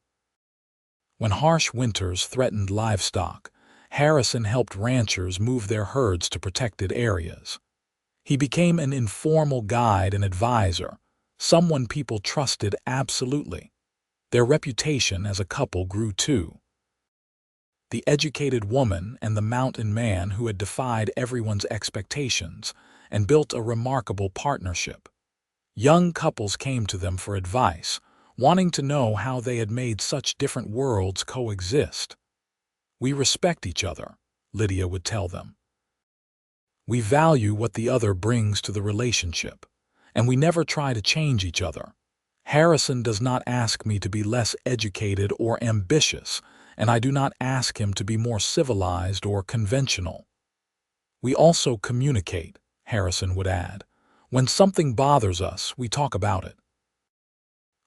When harsh winters threatened livestock, Harrison helped ranchers move their herds to protected areas. He became an informal guide and advisor, someone people trusted absolutely. Their reputation as a couple grew too. The educated woman and the mountain man who had defied everyone's expectations and built a remarkable partnership. Young couples came to them for advice, wanting to know how they had made such different worlds coexist. "We respect each other," Lydia would tell them. "We value what the other brings to the relationship, and we never try to change each other. Harrison does not ask me to be less educated or ambitious, and I do not ask him to be more civilized or conventional. We also communicate," Harrison would add. "When something bothers us, we talk about it.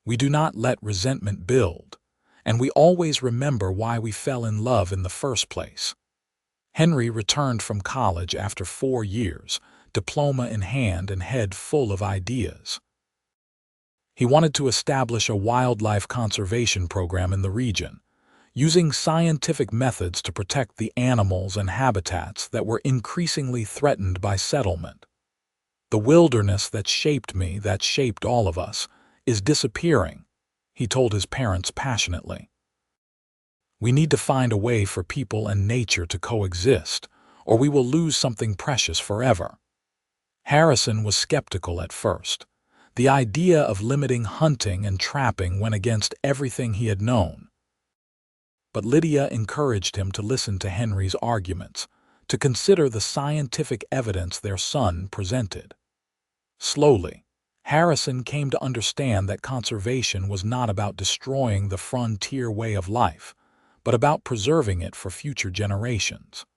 We do not let resentment build, and we always remember why we fell in love in the first place." Henry returned from college after 4 years, diploma in hand and head full of ideas. He wanted to establish a wildlife conservation program in the region, using scientific methods to protect the animals and habitats that were increasingly threatened by settlement. "The wilderness that shaped me, that shaped all of us, is disappearing," he told his parents passionately. "We need to find a way for people and nature to coexist, or we will lose something precious forever." Harrison was skeptical at first. The idea of limiting hunting and trapping went against everything he had known. But Lydia encouraged him to listen to Henry's arguments, to consider the scientific evidence their son presented. Slowly, Harrison came to understand that conservation was not about destroying the frontier way of life, but about preserving it for future generations.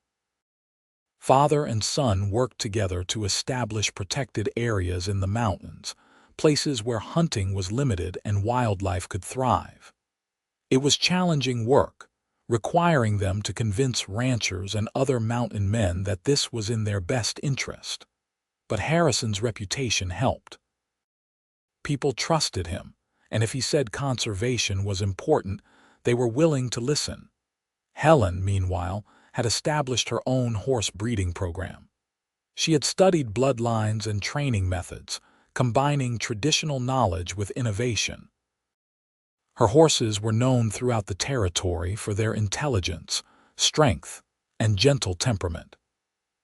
Father and son worked together to establish protected areas in the mountains, places where hunting was limited and wildlife could thrive. It was challenging work, requiring them to convince ranchers and other mountain men that this was in their best interest. But Harrison's reputation helped. People trusted him, and if he said conservation was important, they were willing to listen. Helen, meanwhile, had established her own horse breeding program. She had studied bloodlines and training methods, combining traditional knowledge with innovation. Her horses were known throughout the territory for their intelligence, strength, and gentle temperament.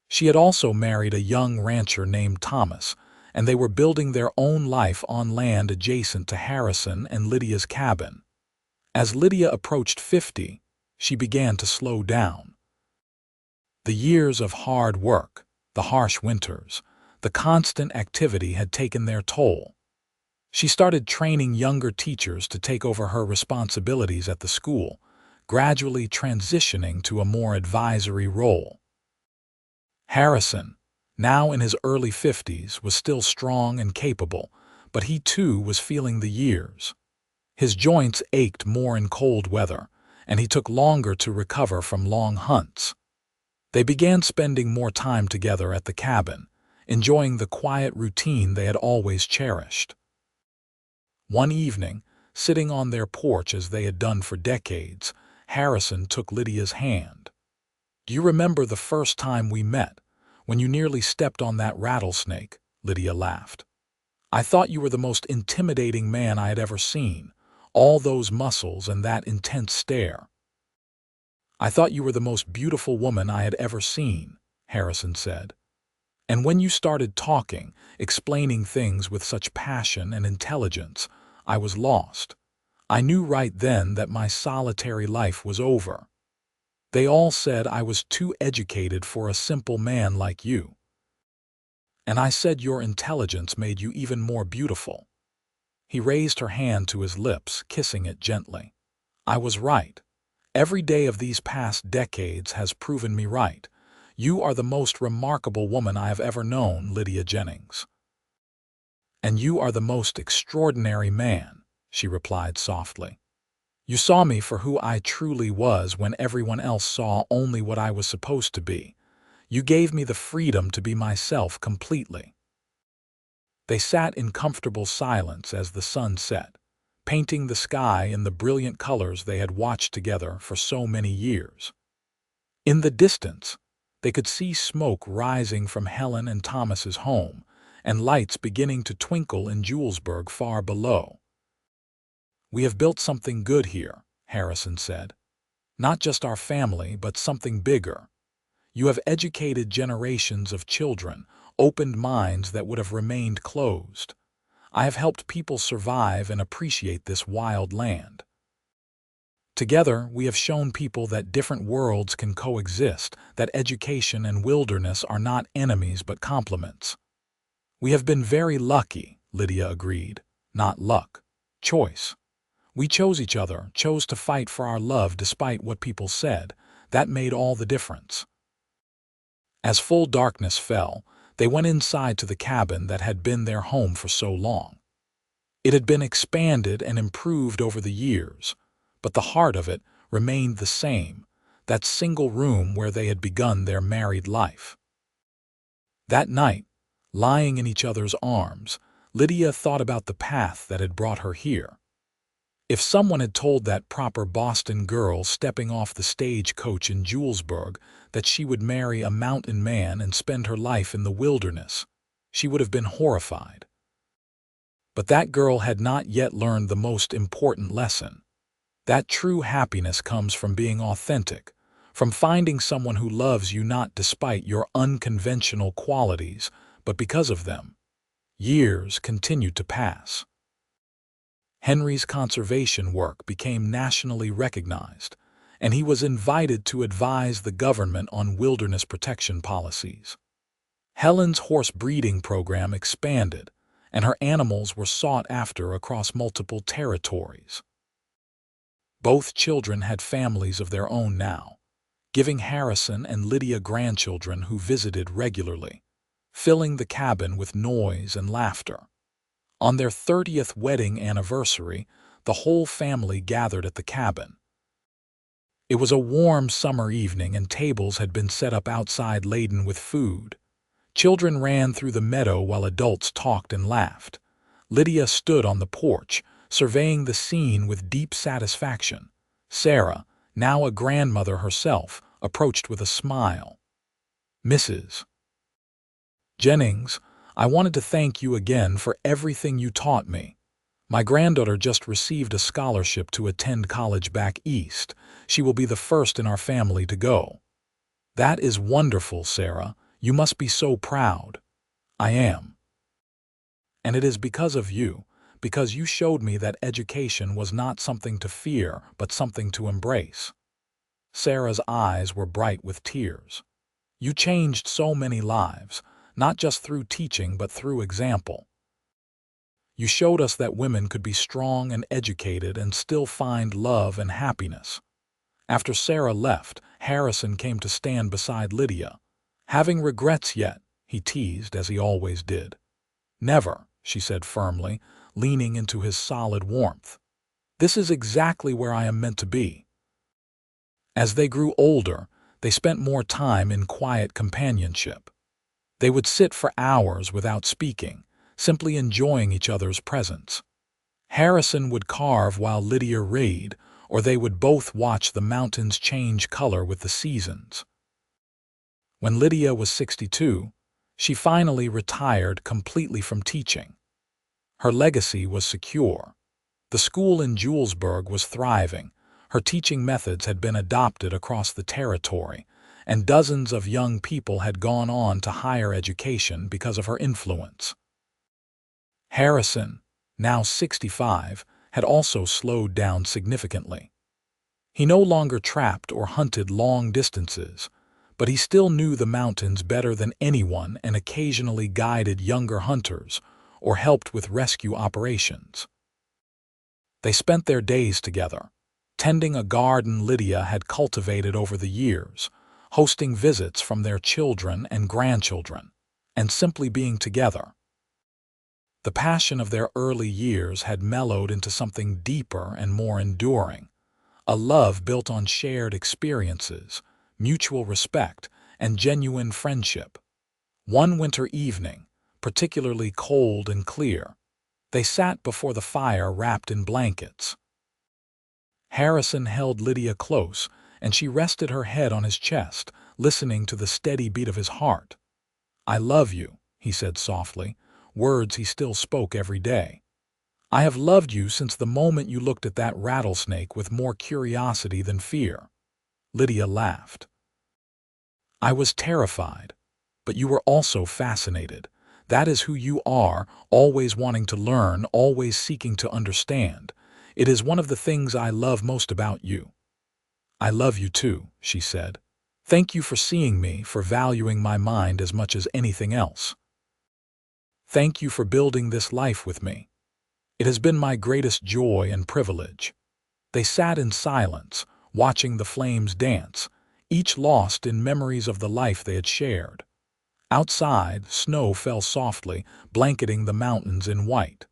She had also married a young rancher named Thomas, and they were building their own life on land adjacent to Harrison and Lydia's cabin. As Lydia approached 50, she began to slow down. The years of hard work, the harsh winters, the constant activity had taken their toll. She started training younger teachers to take over her responsibilities at the school, gradually transitioning to a more advisory role. Harrison, now in his early 50s, was still strong and capable, but he too was feeling the years. His joints ached more in cold weather, and he took longer to recover from long hunts. They began spending more time together at the cabin, enjoying the quiet routine they had always cherished. One evening, sitting on their porch as they had done for decades, Harrison took Lydia's hand. "Do you remember the first time we met, when you nearly stepped on that rattlesnake?" Lydia laughed. "I thought you were the most intimidating man I had ever seen, all those muscles and that intense stare." "I thought you were the most beautiful woman I had ever seen," Harrison said. "And when you started talking, explaining things with such passion and intelligence, I was lost. I knew right then that my solitary life was over. They all said I was too educated for a simple man like you. And I said your intelligence made you even more beautiful." He raised her hand to his lips, kissing it gently. "I was right. Every day of these past decades has proven me right. You are the most remarkable woman I have ever known, Lydia Jennings." "And you are the most extraordinary man," she replied softly. "You saw me for who I truly was when everyone else saw only what I was supposed to be. You gave me the freedom to be myself completely." They sat in comfortable silence as the sun set, painting the sky in the brilliant colors they had watched together for so many years. In the distance, they could see smoke rising from Helen and Thomas's home, and lights beginning to twinkle in Julesburg far below. "We have built something good here," Harrison said. "Not just our family, but something bigger. You have educated generations of children, opened minds that would have remained closed. I have helped people survive and appreciate this wild land. Together, we have shown people that different worlds can coexist, that education and wilderness are not enemies but complements." "We have been very lucky," Lydia agreed. "Not luck. Choice. We chose each other, chose to fight for our love despite what people said. That made all the difference." As full darkness fell, they went inside to the cabin that had been their home for so long. It had been expanded and improved over the years, but the heart of it remained the same, that single room where they had begun their married life. That night, lying in each other's arms, Lydia thought about the path that had brought her here. If someone had told that proper Boston girl stepping off the stagecoach in Julesburg that she would marry a mountain man and spend her life in the wilderness, she would have been horrified. But that girl had not yet learned the most important lesson. That true happiness comes from being authentic, from finding someone who loves you not despite your unconventional qualities, but because of them. Years continued to pass. Henry's conservation work became nationally recognized, and he was invited to advise the government on wilderness protection policies. Helen's horse breeding program expanded, and her animals were sought after across multiple territories. Both children had families of their own now, giving Harrison and Lydia grandchildren who visited regularly, filling the cabin with noise and laughter. On their 30th wedding anniversary, the whole family gathered at the cabin. It was a warm summer evening and tables had been set up outside laden with food. Children ran through the meadow while adults talked and laughed. Lydia stood on the porch, surveying the scene with deep satisfaction. Sarah, now a grandmother herself, approached with a smile. "Mrs. Jennings, I wanted to thank you again for everything you taught me. My granddaughter just received a scholarship to attend college back east. She will be the first in our family to go." "That is wonderful, Sarah. You must be so proud." "I am. And it is because of you, because you showed me that education was not something to fear, but something to embrace." Sarah's eyes were bright with tears. "You changed so many lives, not just through teaching but through example. You showed us that women could be strong and educated and still find love and happiness." After Sarah left, Harrison came to stand beside Lydia. Having regrets yet? He teased, as he always did. Never, she said firmly, leaning into his solid warmth. This is exactly where I am meant to be. As they grew older, they spent more time in quiet companionship. They would sit for hours without speaking, simply enjoying each other's presence. Harrison would carve while Lydia read, or they would both watch the mountains change color with the seasons. When Lydia was 62, she finally retired completely from teaching. Her legacy was secure. The school in Julesburg was thriving. Her teaching methods had been adopted across the territory, and dozens of young people had gone on to higher education because of her influence. Harrison, now 65, had also slowed down significantly. He no longer trapped or hunted long distances, but he still knew the mountains better than anyone and occasionally guided younger hunters or helped with rescue operations. They spent their days together, tending a garden Lydia had cultivated over the years, hosting visits from their children and grandchildren, and simply being together. The passion of their early years had mellowed into something deeper and more enduring, a love built on shared experiences, mutual respect, and genuine friendship. One winter evening, particularly cold and clear, they sat before the fire wrapped in blankets. Harrison held Lydia close, and she rested her head on his chest, listening to the steady beat of his heart. "I love you," he said softly, words he still spoke every day. "I have loved you since the moment you looked at that rattlesnake with more curiosity than fear." Lydia laughed. "I was terrified, but you were also fascinated. That is who you are, always wanting to learn, always seeking to understand. It is one of the things I love most about you." "I love you too," she said. "Thank you for seeing me, for valuing my mind as much as anything else. Thank you for building this life with me. It has been my greatest joy and privilege." They sat in silence, watching the flames dance, each lost in memories of the life they had shared. Outside, snow fell softly, blanketing the mountains in white.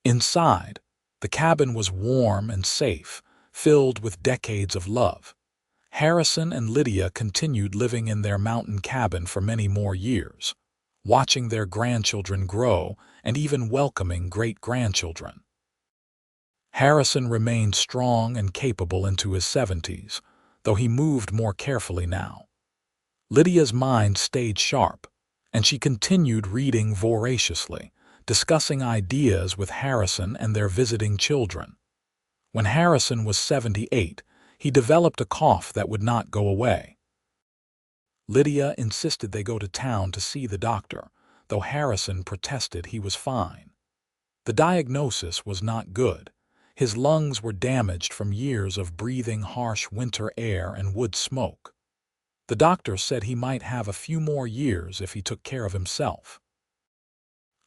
Inside, the cabin was warm and safe, filled with decades of love. Harrison and Lydia continued living in their mountain cabin for many more years, watching their grandchildren grow and even welcoming great-grandchildren. Harrison remained strong and capable into his 70s, though he moved more carefully now. Lydia's mind stayed sharp, and she continued reading voraciously, discussing ideas with Harrison and their visiting children. When Harrison was 78, he developed a cough that would not go away. Lydia insisted they go to town to see the doctor, though Harrison protested he was fine. The diagnosis was not good. His lungs were damaged from years of breathing harsh winter air and wood smoke. The doctor said he might have a few more years if he took care of himself.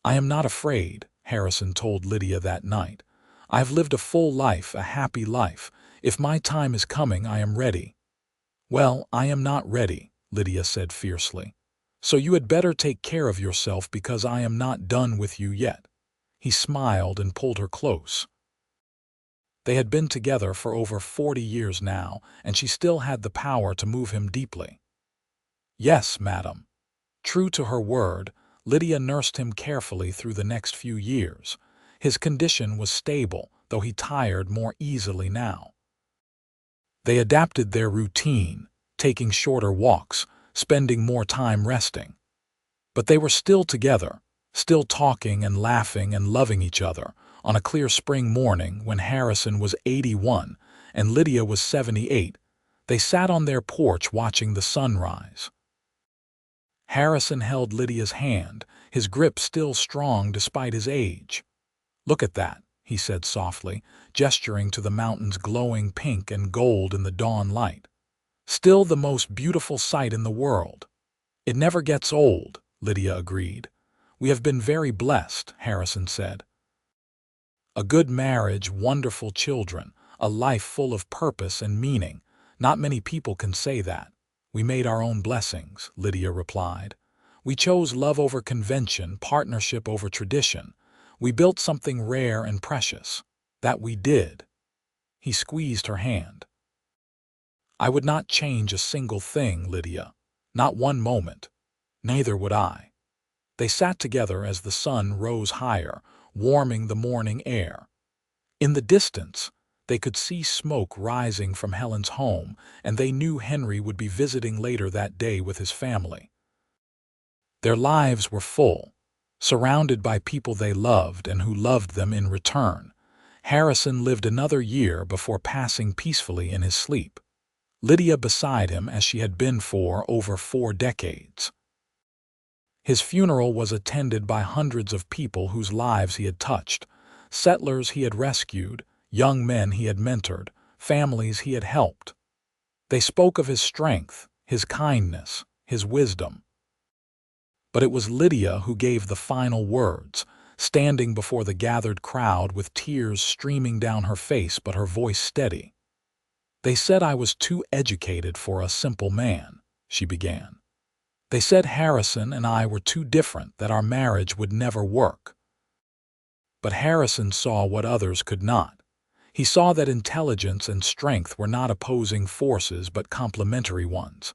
"I am not afraid," Harrison told Lydia that night. "I have lived a full life, a happy life. If my time is coming, I am ready." "Well, I am not ready," Lydia said fiercely. "So you had better take care of yourself because I am not done with you yet." He smiled and pulled her close. They had been together for over 40 years now, and she still had the power to move him deeply. "Yes, madam." True to her word, Lydia nursed him carefully through the next few years. His condition was stable, though he tired more easily now. They adapted their routine, taking shorter walks, spending more time resting. But they were still together, still talking and laughing and loving each other, on a clear spring morning when Harrison was 81 and Lydia was 78. They sat on their porch watching the sunrise. Harrison held Lydia's hand, his grip still strong despite his age. "Look at that," he said softly, gesturing to the mountains glowing pink and gold in the dawn light. "Still the most beautiful sight in the world." "It never gets old," Lydia agreed. "We have been very blessed," Harrison said. "A good marriage, wonderful children, a life full of purpose and meaning. Not many people can say that. We made our own blessings, Lydia replied. We chose love over convention, partnership over tradition. We built something rare and precious. That we did. He squeezed her hand. I would not change a single thing, Lydia. Not one moment. Neither would I. They sat together as the sun rose higher, warming the morning air. In the distance, they could see smoke rising from Helen's home, and they knew Henry would be visiting later that day with his family. Their lives were full, surrounded by people they loved and who loved them in return. Harrison lived another year before passing peacefully in his sleep. Lydia beside him as she had been for over 4 decades. His funeral was attended by hundreds of people whose lives he had touched, settlers he had rescued, young men he had mentored, families he had helped. They spoke of his strength, his kindness, his wisdom. But it was Lydia who gave the final words, standing before the gathered crowd with tears streaming down her face but her voice steady. They said I was too educated for a simple man, she began. They said Harrison and I were too different, that our marriage would never work. But Harrison saw what others could not. He saw that intelligence and strength were not opposing forces but complementary ones.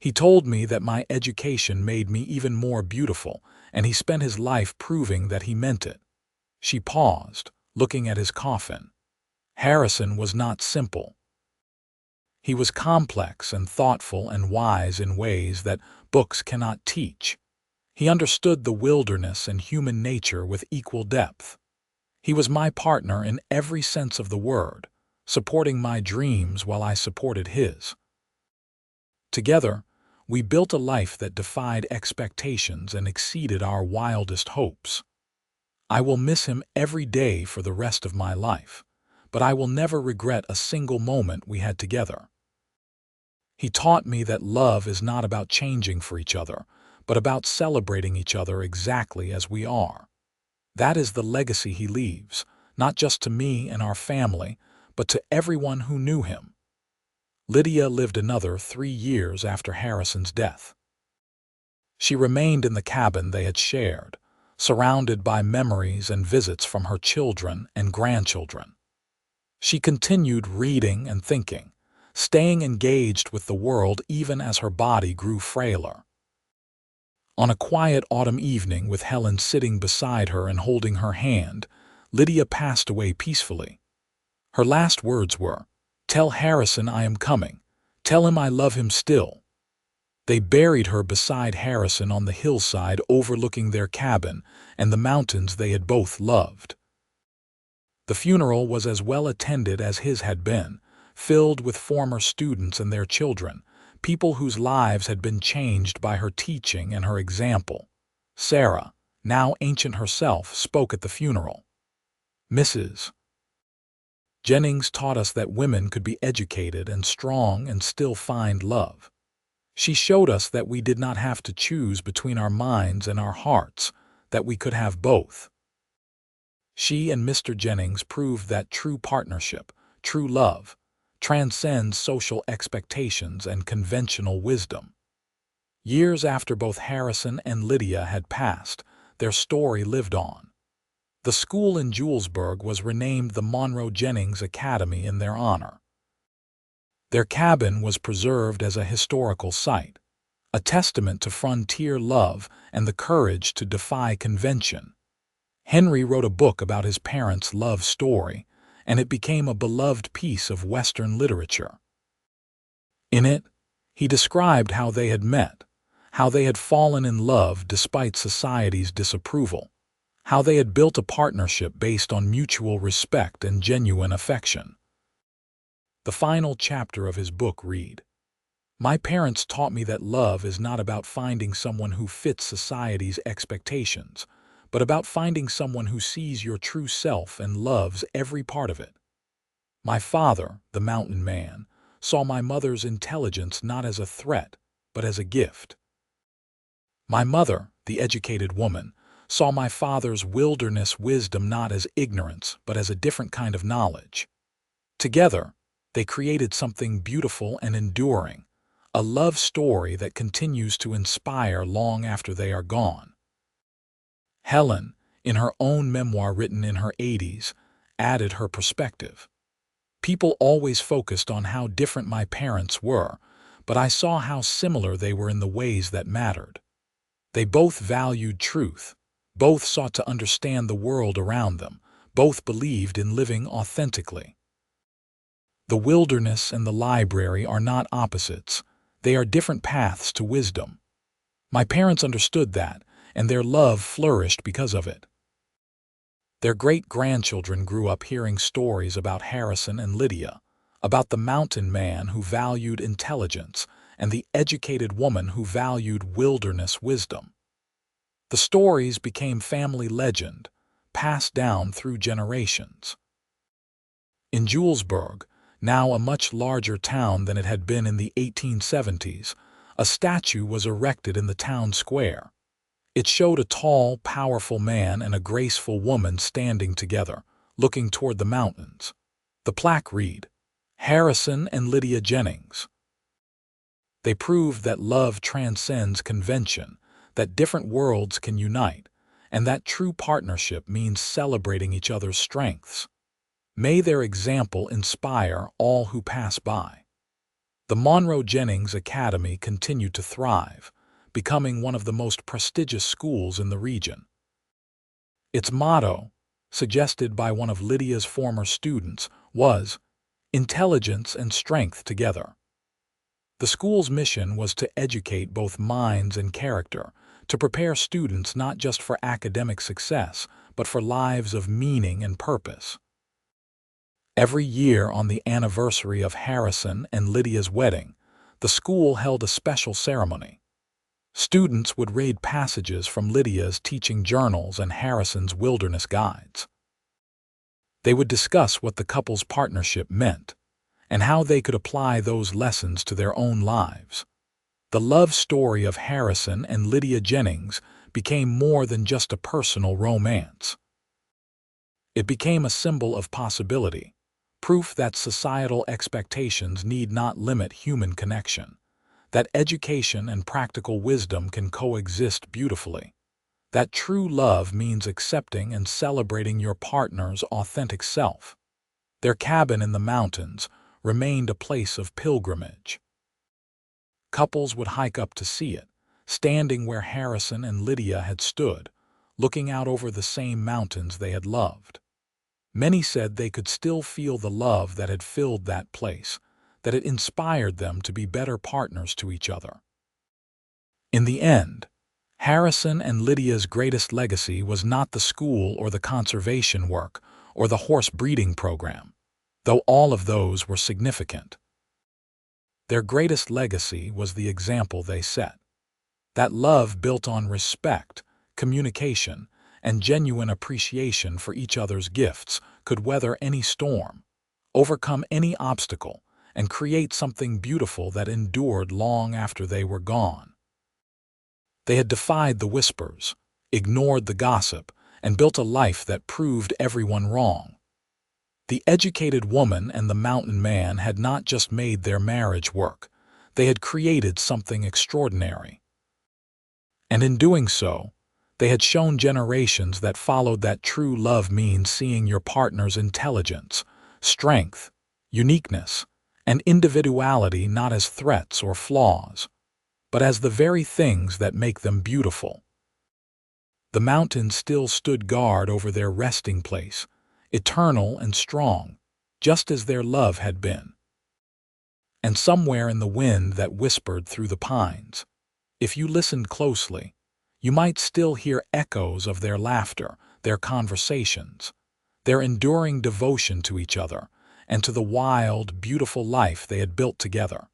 He told me that my education made me even more beautiful, and he spent his life proving that he meant it. She paused, looking at his coffin. Harrison was not simple. He was complex and thoughtful and wise in ways that books cannot teach. He understood the wilderness and human nature with equal depth. He was my partner in every sense of the word, supporting my dreams while I supported his. Together, we built a life that defied expectations and exceeded our wildest hopes. I will miss him every day for the rest of my life, but I will never regret a single moment we had together. He taught me that love is not about changing for each other, but about celebrating each other exactly as we are. That is the legacy he leaves, not just to me and our family, but to everyone who knew him. Lydia lived another 3 years after Harrison's death. She remained in the cabin they had shared, surrounded by memories and visits from her children and grandchildren. She continued reading and thinking, staying engaged with the world even as her body grew frailer. On a quiet autumn evening with Helen sitting beside her and holding her hand, Lydia passed away peacefully. Her last words were, "Tell Harrison I am coming. Tell him I love him still." They buried her beside Harrison on the hillside overlooking their cabin and the mountains they had both loved. The funeral was as well attended as his had been, filled with former students and their children, people whose lives had been changed by her teaching and her example. Sarah, now ancient herself, spoke at the funeral. Mrs. Jennings taught us that women could be educated and strong and still find love. She showed us that we did not have to choose between our minds and our hearts, that we could have both. She and Mr. Jennings proved that true partnership, true love, transcends social expectations and conventional wisdom. Years after both Harrison and Lydia had passed, their story lived on. The school in Julesburg was renamed the Monroe Jennings Academy in their honor. Their cabin was preserved as a historical site, a testament to frontier love and the courage to defy convention. Henry wrote a book about his parents' love story, and it became a beloved piece of Western literature. In it, he described how they had met, how they had fallen in love despite society's disapproval, how they had built a partnership based on mutual respect and genuine affection. The final chapter of his book read, "My parents taught me that love is not about finding someone who fits society's expectations, but about finding someone who sees your true self and loves every part of it. My father, the mountain man, saw my mother's intelligence not as a threat, but as a gift. My mother, the educated woman, saw my father's wilderness wisdom not as ignorance, but as a different kind of knowledge. Together, they created something beautiful and enduring, a love story that continues to inspire long after they are gone. Helen, in her own memoir written in her 80s, added her perspective. People always focused on how different my parents were, but I saw how similar they were in the ways that mattered. They both valued truth, both sought to understand the world around them, both believed in living authentically. The wilderness and the library are not opposites. They are different paths to wisdom. My parents understood that, and their love flourished because of it. Their great-grandchildren grew up hearing stories about Harrison and Lydia, about the mountain man who valued intelligence and the educated woman who valued wilderness wisdom. The stories became family legend, passed down through generations. In Julesburg, now a much larger town than it had been in the 1870s, a statue was erected in the town square. It showed a tall, powerful man and a graceful woman standing together, looking toward the mountains. The plaque read, "Harrison and Lydia Jennings." They proved that love transcends convention, that different worlds can unite, and that true partnership means celebrating each other's strengths. May their example inspire all who pass by. The Monroe Jennings Academy continued to thrive, becoming one of the most prestigious schools in the region. Its motto, suggested by one of Lydia's former students, was, "Intelligence and strength together." The school's mission was to educate both minds and character, to prepare students not just for academic success, but for lives of meaning and purpose. Every year on the anniversary of Harrison and Lydia's wedding, the school held a special ceremony. Students would read passages from Lydia's teaching journals and Harrison's wilderness guides. They would discuss what the couple's partnership meant and how they could apply those lessons to their own lives. The love story of Harrison and Lydia Jennings became more than just a personal romance. It became a symbol of possibility, proof that societal expectations need not limit human connection, that education and practical wisdom can coexist beautifully, that true love means accepting and celebrating your partner's authentic self. Their cabin in the mountains remained a place of pilgrimage. Couples would hike up to see it, standing where Harrison and Lydia had stood, looking out over the same mountains they had loved. Many said they could still feel the love that had filled that place, that it inspired them to be better partners to each other. In the end, Harrison and Lydia's greatest legacy was not the school or the conservation work or the horse breeding program, though all of those were significant. Their greatest legacy was the example they set. That love built on respect, communication, and genuine appreciation for each other's gifts could weather any storm, overcome any obstacle, and create something beautiful that endured long after they were gone. They had defied the whispers, ignored the gossip, and built a life that proved everyone wrong. The educated woman and the mountain man had not just made their marriage work, they had created something extraordinary. And in doing so, they had shown generations that followed that true love means seeing your partner's intelligence, strength, uniqueness, and individuality not as threats or flaws, but as the very things that make them beautiful. The mountains still stood guard over their resting place, eternal and strong, just as their love had been. And somewhere in the wind that whispered through the pines, if you listened closely, you might still hear echoes of their laughter, their conversations, their enduring devotion to each other, and to the wild, beautiful life they had built together.